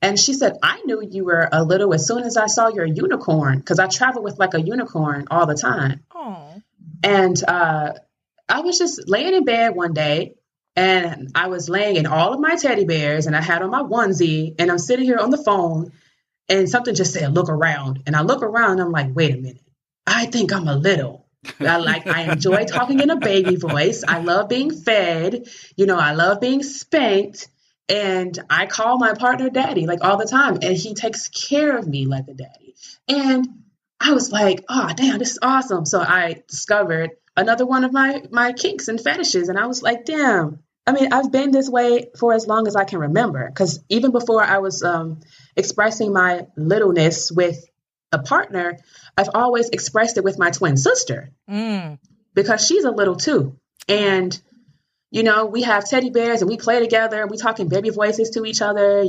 And she said, I knew you were a little as soon as I saw your unicorn, because I travel with like a unicorn all the time. Oh. And I was just laying in bed one day, and I was laying in all of my teddy bears, and I had on my onesie, and I'm sitting here on the phone, and something just said, look around. And I look around, and I'm like, wait a minute. I think I'm a little. I enjoy talking in a baby voice. I love being fed. I love being spanked. And I call my partner daddy like all the time. And he takes care of me like a daddy. And I was like, oh, damn, this is awesome. So I discovered another one of my kinks and fetishes. And I was like, damn. I mean, I've been this way for as long as I can remember. Because even before I was expressing my littleness with a partner, I've always expressed it with my twin sister because she's a little too. And, we have teddy bears and we play together and we talk in baby voices to each other,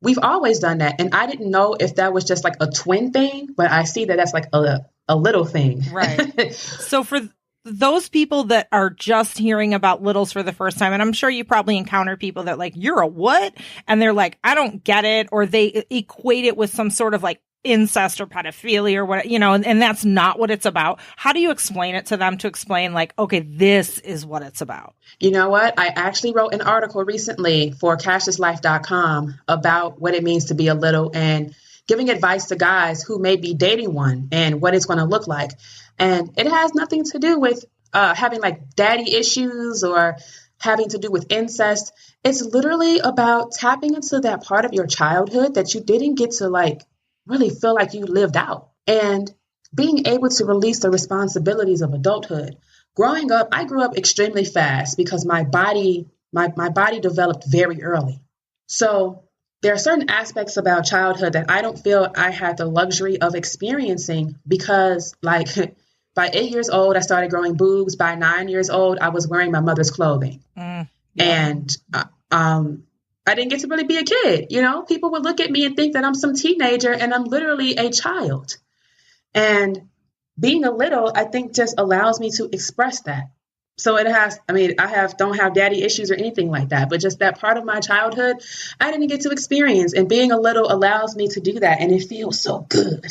we've always done that. And I didn't know if that was just like a twin thing, but I see that that's like a little thing. Right. So for those people that are just hearing about littles for the first time, and I'm sure you probably encounter people that like, you're a what? And they're like, I don't get it. Or they equate it with some sort of like incest or pedophilia or what, and that's not what it's about. How do you explain it to them to explain like, okay, this is what it's about? You know what? I actually wrote an article recently for CashThisLife.com about what it means to be a little and giving advice to guys who may be dating one and what it's going to look like. And it has nothing to do with having like daddy issues or having to do with incest. It's literally about tapping into that part of your childhood that you didn't get to like really feel like you lived out and being able to release the responsibilities of adulthood. Growing up, I grew up extremely fast because my body developed very early. So there are certain aspects about childhood that I don't feel I had the luxury of experiencing because like by 8 years old, I started growing boobs. By 9 years old, I was wearing my mother's clothing. And I didn't get to really be a kid. People would look at me and think that I'm some teenager and I'm literally a child. And being a little, I think just allows me to express that. So it has, don't have daddy issues or anything like that, but just that part of my childhood, I didn't get to experience. And being a little allows me to do that. And it feels so good.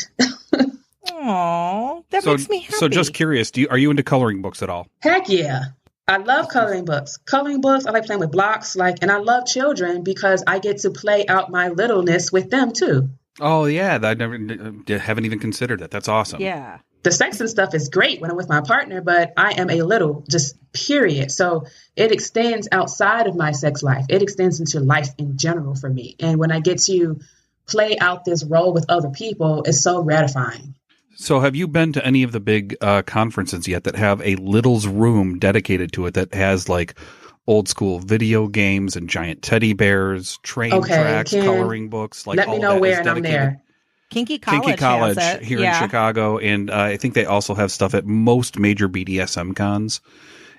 Aww, that makes me happy. So just curious, are you into coloring books at all? Heck yeah. I love coloring books. I like playing with blocks, and I love children because I get to play out my littleness with them too. Oh yeah, I haven't even considered that. That's awesome. Yeah. The sex and stuff is great when I'm with my partner, but I am a little, just period. So it extends outside of my sex life. It extends into life in general for me. And when I get to play out this role with other people, it's so gratifying. So have you been to any of the big conferences yet that have a Little's room dedicated to it that has like old school video games and giant teddy bears, train tracks, coloring books? Like let me know where and I'm there. Kinky College has it. Here in Chicago. And I think they also have stuff at most major BDSM cons.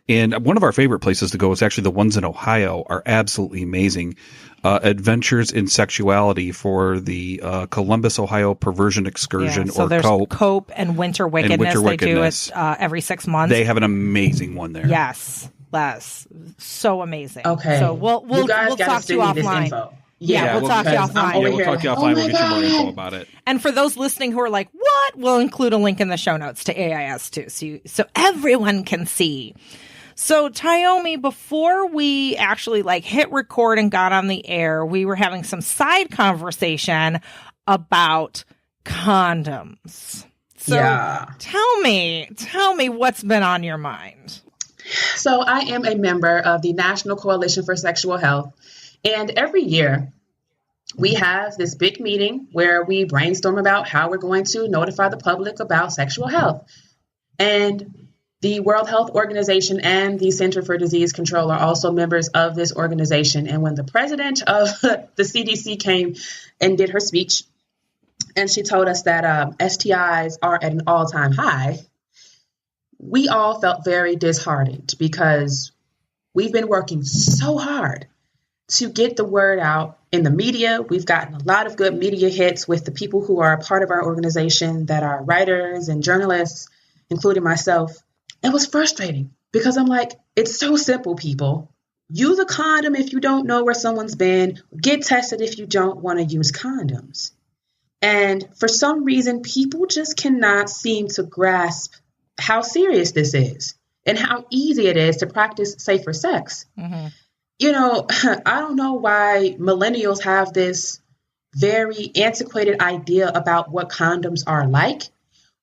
And one of our favorite places to go is actually the ones in Ohio are absolutely amazing. Adventures in Sexuality for the Columbus, Ohio Perversion Excursion so or there's COPE. COPE and Winter Wickedness. They do it every 6 months. They have an amazing one there. Yes. That's so amazing. Okay. So we'll talk to you offline. We'll talk to you offline. We'll talk to you offline. We'll get you more info about it. And for those listening who are like, what? We'll include a link in the show notes to AIS too. So everyone can see. So Tyomi, before we actually hit record and got on the air, we were having some side conversation about condoms. So tell me what's been on your mind. So I am a member of the National Coalition for Sexual Health. And every year we have this big meeting where we brainstorm about how we're going to notify the public about sexual health. And the World Health Organization and the Center for Disease Control are also members of this organization. And when the president of the CDC came and did her speech, and she told us that STIs are at an all-time high, we all felt very disheartened because we've been working so hard to get the word out in the media. We've gotten a lot of good media hits with the people who are a part of our organization that are writers and journalists, including myself. It was frustrating because I'm like, it's so simple, people. Use a condom if you don't know where someone's been. Get tested if you don't want to use condoms. And for some reason, people just cannot seem to grasp how serious this is and how easy it is to practice safer sex. Mm-hmm. You know, I don't know why millennials have this very antiquated idea about what condoms are like,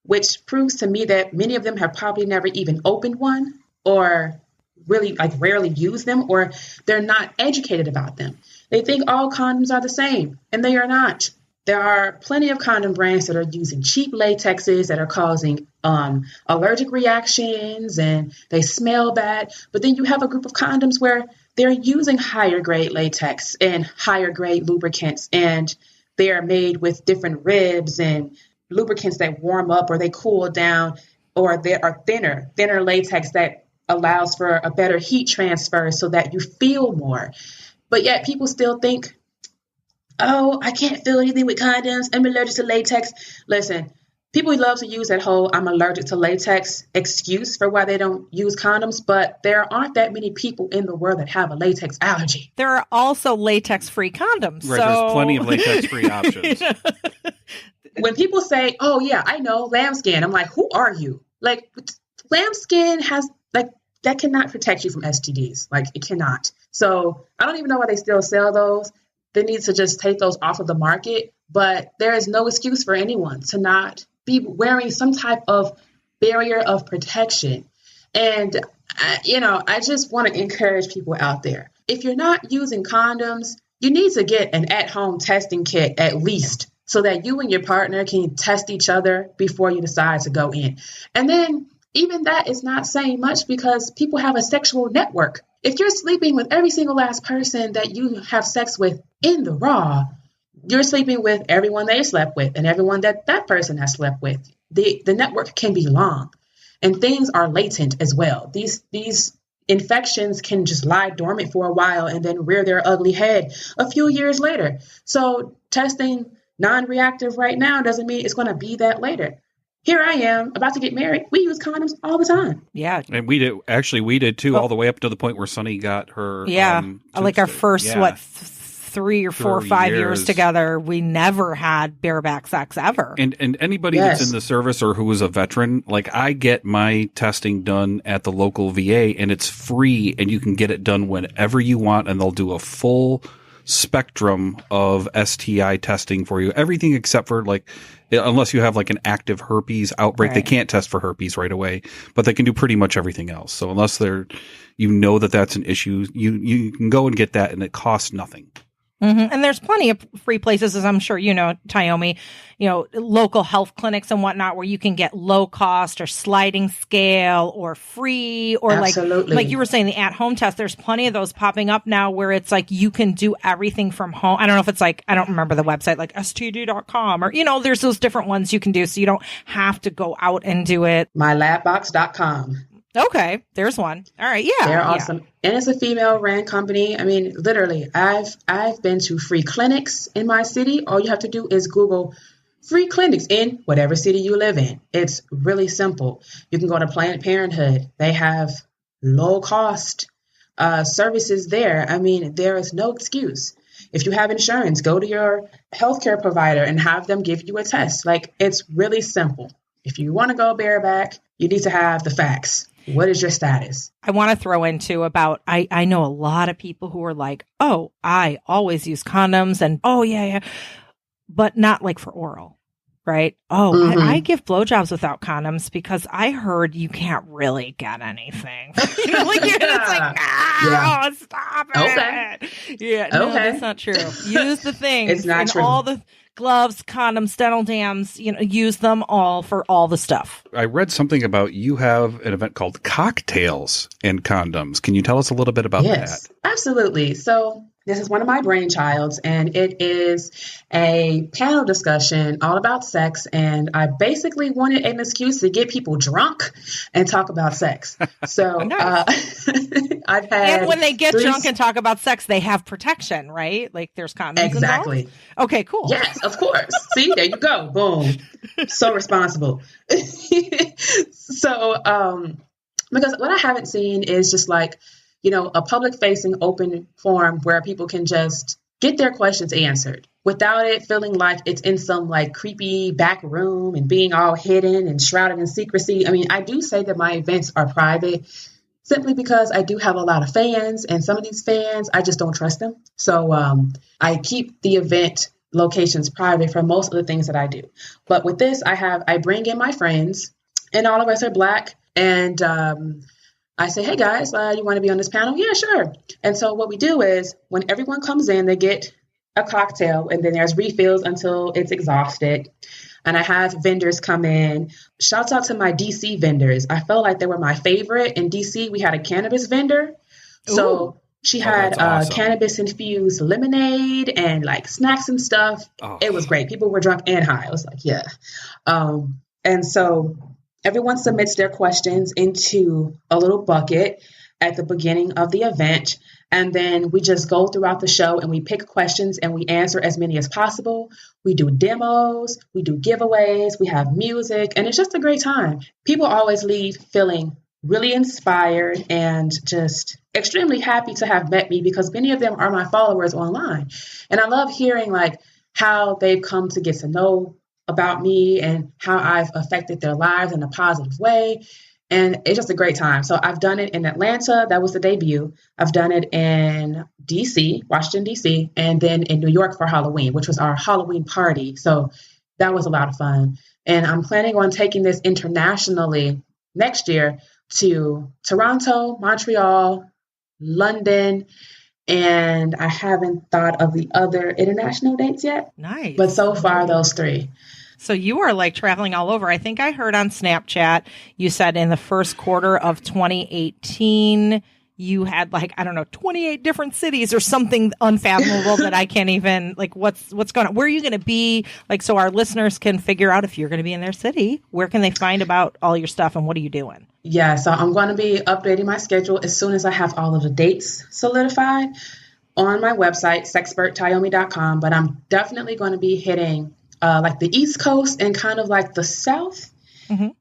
which proves to me that many of them have probably never even opened one or really rarely use them, or they're not educated about them. They think all condoms are the same, and they are not. There are plenty of condom brands that are using cheap latexes that are causing allergic reactions and they smell bad. But then you have a group of condoms where they're using higher grade latex and higher grade lubricants, and they are made with different ribs and lubricants that warm up or they cool down, or they are thinner latex that allows for a better heat transfer so that you feel more. But yet people still think, oh, I can't feel anything with condoms. I'm allergic to latex. Listen, people love to use that whole I'm allergic to latex excuse for why they don't use condoms, but there aren't that many people in the world that have a latex allergy. There are also latex-free condoms. Right, there's plenty of latex-free options. When people say, oh, yeah, I know, lambskin, I'm like, who are you? Like, lambskin has, that cannot protect you from STDs. Like, it cannot. So I don't even know why they still sell those. They need to just take those off of the market. But there is no excuse for anyone to not be wearing some type of barrier of protection. And, I just want to encourage people out there. If you're not using condoms, you need to get an at-home testing kit at least so that you and your partner can test each other before you decide to go in. And then even that is not saying much because people have a sexual network. If you're sleeping with every single last person that you have sex with in the raw, you're sleeping with everyone they slept with and everyone that person has slept with. The network can be long and things are latent as well. These infections can just lie dormant for a while and then rear their ugly head a few years later. So testing non-reactive right now doesn't mean it's going to be that later. Here I am about to get married. We use condoms all the time. Yeah. And we did too, all the way up to the point where Sunny got her. Yeah. Like our first, 3 or 4 or 5 years together, we never had bareback sex ever. And anybody that's in the service or who is a veteran, like I get my testing done at the local VA and it's free and you can get it done whenever you want and they'll do a full spectrum of STI testing for you. Everything except for unless you have an active herpes outbreak, They can't test for herpes right away, but they can do pretty much everything else. So unless that's an issue, you can go and get that and it costs nothing. Mm-hmm. And there's plenty of free places, as I'm sure you know, Tyomi, local health clinics and whatnot where you can get low cost or sliding scale or free or Absolutely. like you were saying, the at-home test. There's plenty of those popping up now where it's you can do everything from home. I don't know if it's I don't remember the website, std.com or, there's those different ones you can do. So you don't have to go out and do it. Mylabbox.com. Okay, there's one. All right, yeah. They're awesome. Yeah. And it's a female-ran company. I mean, literally, I've been to free clinics in my city. All you have to do is Google free clinics in whatever city you live in. It's really simple. You can go to Planned Parenthood. They have low-cost services there. I mean, there is no excuse. If you have insurance, go to your healthcare provider and have them give you a test. It's really simple. If you want to go bareback, you need to have the facts. What is your status? I want to throw in too about, I know a lot of people who are like, oh, I always use condoms and oh yeah, but not for oral, right? Oh, mm-hmm. I give blowjobs without condoms because I heard you can't really get anything. It's stop it. Okay. Yeah, no, that's not true. Use the things. It's not true. All the gloves, condoms, dental dams, use them all for all the stuff. I read something about you have an event called Cocktails and Condoms. Can you tell us a little bit about that? Absolutely. So This is one of my brainchilds, and it is a panel discussion all about sex. And I basically wanted an excuse to get people drunk and talk about sex. So Nice. I've had. And when they get drunk and talk about sex, they have protection, right? Like there's condoms Exactly. involved? Okay, cool. Yes, of course. See, there you go. Boom. So responsible. So, because what I haven't seen is just like, a public facing open forum where people can just get their questions answered without it feeling like it's in some like creepy back room and being all hidden and shrouded in secrecy. I mean, I do say that my events are private simply because I do have a lot of fans, and some of these fans, I just don't trust them. So I keep the event locations private for most of the things that I do. But with this, I bring in my friends, and all of us are Black, and I say, hey guys, you want to be on this panel? Yeah, sure. And so what we do is when everyone comes in, they get a cocktail, and then there's refills until it's exhausted. And I have vendors come in. Shouts out to my DC vendors. I felt like they were my favorite. In DC, we had a cannabis vendor. So she had awesome. cannabis infused lemonade and like snacks and stuff. Oh. It was great. People were drunk and high. I was like, yeah. And so everyone submits their questions into a little bucket at the beginning of the event. And then we just go throughout the show and we pick questions and we answer as many as possible. We do demos, we do giveaways, we have music, and it's just a great time. People always leave feeling really inspired and just extremely happy to have met me because many of them are my followers online. And I love hearing like how they've come to get to know about me and how I've affected their lives in a positive way. And it's just a great time. So I've done it in Atlanta. That was the debut. I've done it in DC, Washington, DC, and then in New York for Halloween, which was our Halloween party. So that was a lot of fun. And I'm planning on taking this internationally next year to Toronto, Montreal, London, and I haven't thought of the other international dates yet. Nice. But so far, those three. So you are like traveling all over. I think I heard on Snapchat, you said in the first quarter of 2018, you had like, I don't know, 28 different cities or something unfathomable that I can't even, like, what's going on? Where are you going to be? Like, so our listeners can figure out if you're going to be in their city, where can they find about all your stuff and what are you doing? Yeah, so I'm going to be updating my schedule as soon as I have all of the dates solidified on my website, sexperttyomi.com. But I'm definitely going to be hitting like the East Coast and kind of like the South.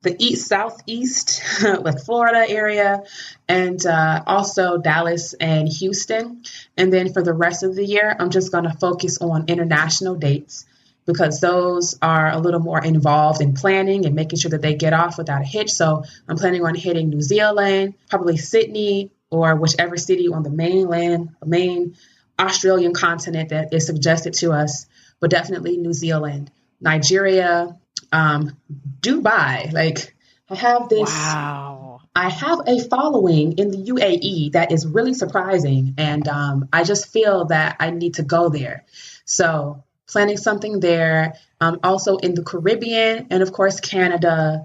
The east, southeast, like Florida area, and also Dallas and Houston. And then for the rest of the year, I'm just going to focus on international dates because those are a little more involved in planning and making sure that they get off without a hitch. So I'm planning on hitting New Zealand, probably Sydney, or whichever city on the main Australian continent that is suggested to us, but definitely New Zealand, Nigeria, Dubai. Like I have this, wow. I have a following in the UAE that is really surprising. And I just feel that I need to go there. So planning something there, also in the Caribbean and of course, Canada.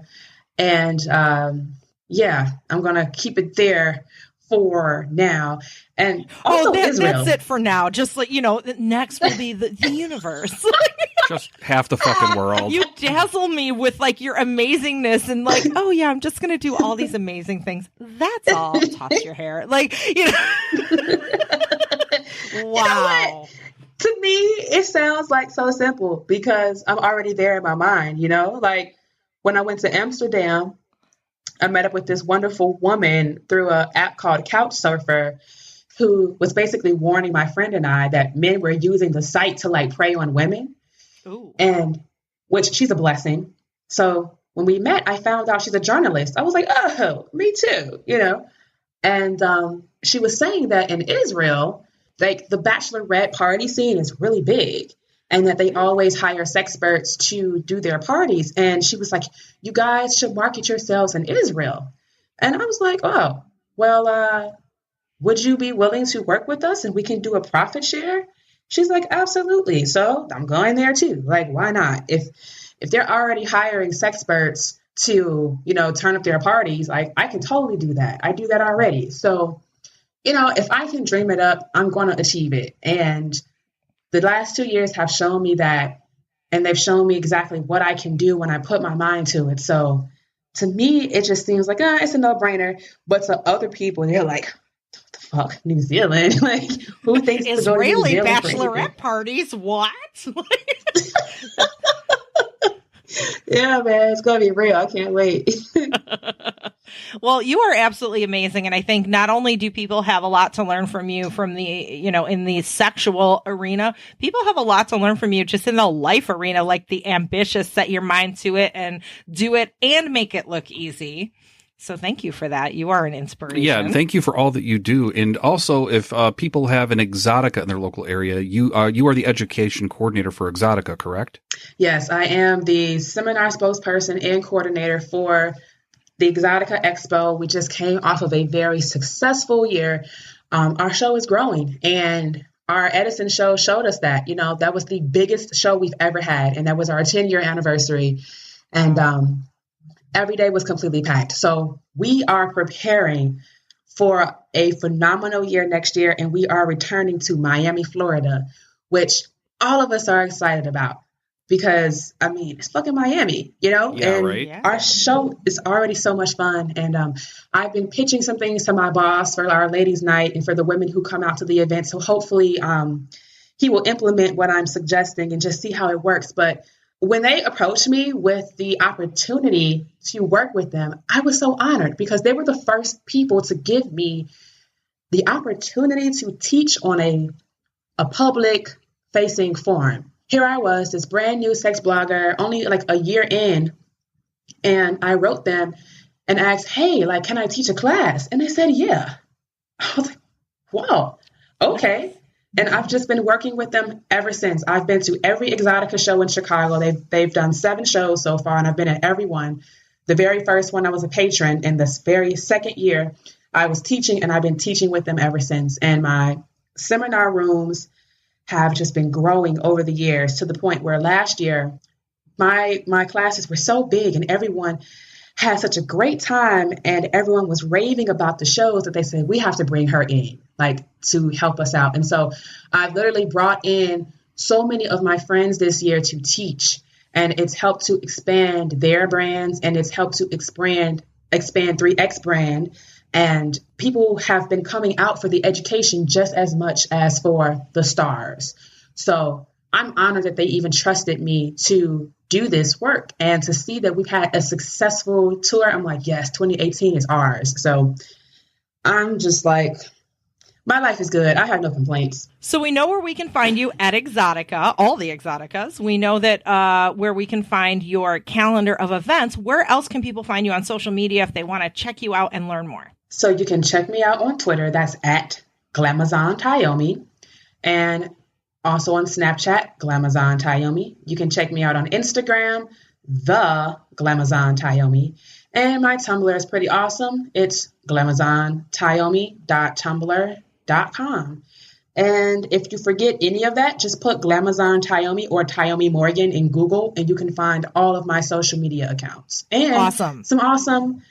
And yeah, I'm going to keep it there for now. And also Israel. That's it for now. Just like, next will be the universe. Just half the fucking world. You dazzle me with like your amazingness and like, oh yeah, I'm just going to do all these amazing things. That's all. Toss your hair. Like, wow. To me, it sounds like so simple because I'm already there in my mind, like when I went to Amsterdam, I met up with this wonderful woman through an app called Couchsurfer who was basically warning my friend and I that men were using the site to like prey on women. Ooh. And which she's a blessing. So when we met, I found out she's a journalist. I was like, oh, me too, And she was saying that in Israel, like the bachelorette party scene is really big and that they always hire sexperts to do their parties. And she was like, you guys should market yourselves in Israel. And I was like, oh, well, would you be willing to work with us and we can do a profit share? She's like, absolutely. So I'm going there too. Like, why not? If they're already hiring sexperts to, turn up their parties, like I can totally do that. I do that already. So if I can dream it up, I'm going to achieve it. And the last 2 years have shown me that, and they've shown me exactly what I can do when I put my mind to it. So to me, it just seems like, it's a no-brainer. But to other people, they're like, what the fuck, New Zealand? Like, who thinks to go to New Israeli Zealand bachelorette parties? What? Yeah, man, it's going to be real. I can't wait. Well, you are absolutely amazing. And I think not only do people have a lot to learn from you from the, in the sexual arena, people have a lot to learn from you just in the life arena, like the ambitious, set your mind to it and do it and make it look easy. So thank you for that. You are an inspiration. Yeah, and thank you for all that you do. And also, if people have an Exotica in their local area, you are the education coordinator for Exotica, correct? Yes, I am the seminar spokesperson and coordinator for the Exotica Expo. We just came off of a very successful year. Our show is growing, and our Edison show showed us that. That was the biggest show we've ever had, and that was our 10-year anniversary. And every day was completely packed. So we are preparing for a phenomenal year next year, and we are returning to Miami, Florida, which all of us are excited about. Because, it's fucking Miami, Yeah, and right. Our show is already so much fun. And I've been pitching some things to my boss for our ladies' night and for the women who come out to the event. So hopefully he will implement what I'm suggesting and just see how it works. But when they approached me with the opportunity to work with them, I was so honored because they were the first people to give me the opportunity to teach on a public-facing forum. Here I was, this brand new sex blogger, only like a year in, and I wrote them and asked, hey, can I teach a class? And they said, yeah. I was like, wow, okay. And I've just been working with them ever since. I've been to every Exotica show in Chicago. They've done 7 shows so far, and I've been at every one. The very first one, I was a patron. And this very second year, I was teaching, and I've been teaching with them ever since. And my seminar rooms have just been growing over the years to the point where last year my classes were so big and everyone had such a great time and everyone was raving about the shows that they said, we have to bring her in, to help us out. And so I literally brought in so many of my friends this year to teach, and it's helped to expand their brands, and it's helped to expand 3X brand. And people have been coming out for the education just as much as for the stars. So I'm honored that they even trusted me to do this work and to see that we've had a successful tour. I'm like, yes, 2018 is ours. So I'm just like, my life is good. I have no complaints. So we know where we can find you at Exotica, all the Exoticas. We know that where we can find your calendar of events. Where else can people find you on social media if they want to check you out and learn more? So you can check me out on Twitter. That's at Glamazon Tyomi. And also on Snapchat, Glamazon Tyomi. You can check me out on Instagram, the Glamazon Tyomi. And my Tumblr is pretty awesome. It's glamazontyomi.tumblr.com. And if you forget any of that, just put Glamazon Tyomi or Tyomi Morgan in Google, and you can find all of my social media accounts. And some awesome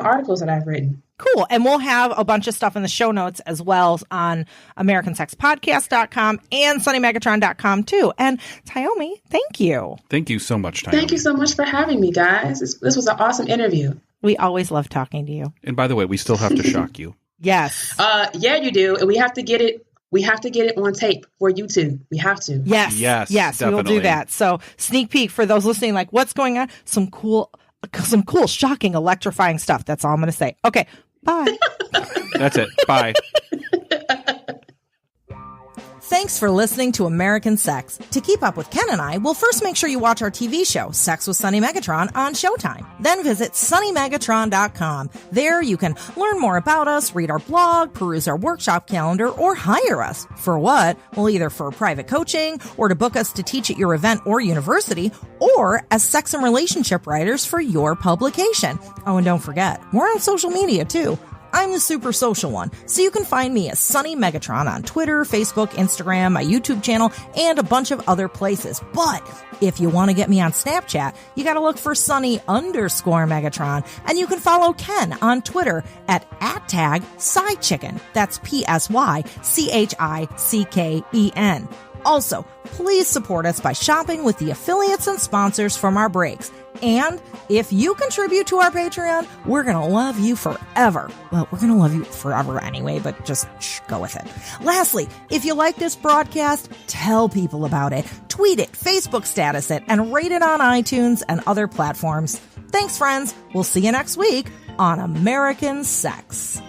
articles that I've written. Cool. And we'll have a bunch of stuff in the show notes as well on AmericanSexPodcast.com and SunnyMegatron.com too. And Tyomi, thank you. Thank you so much, Tyomi. Thank you so much for having me, guys. This was an awesome interview. We always love talking to you. And by the way, we still have to shock you. Yes. Yeah, you do. And we have to get it. We have to get it on tape for YouTube. We have to. Yes. Definitely. We will do that. So sneak peek for those listening, like what's going on? Some cool, shocking, electrifying stuff. That's all I'm going to say. Okay. Bye. That's it. Bye. Thanks for listening to American Sex. To keep up with Ken and I, well, first make sure you watch our TV show, Sex with Sunny Megatron, on Showtime. Then visit SunnyMegatron.com. There you can learn more about us, read our blog, peruse our workshop calendar, or hire us. For what? Well, either for private coaching, or to book us to teach at your event or university, or as sex and relationship writers for your publication. Oh, and don't forget, we're on social media, too. I'm the super social one, so you can find me as Sunny Megatron on Twitter, Facebook, Instagram, my YouTube channel, and a bunch of other places. But if you want to get me on Snapchat, you gotta look for Sunny_Megatron, and you can follow Ken on Twitter at @tag SciChicken. That's PSYCHICKEN. Also, please support us by shopping with the affiliates and sponsors from our breaks. And if you contribute to our Patreon, we're going to love you forever. Well, we're going to love you forever anyway, but just go with it. Lastly, if you like this broadcast, tell people about it. Tweet it, Facebook status it, and rate it on iTunes and other platforms. Thanks, friends. We'll see you next week on American Sex.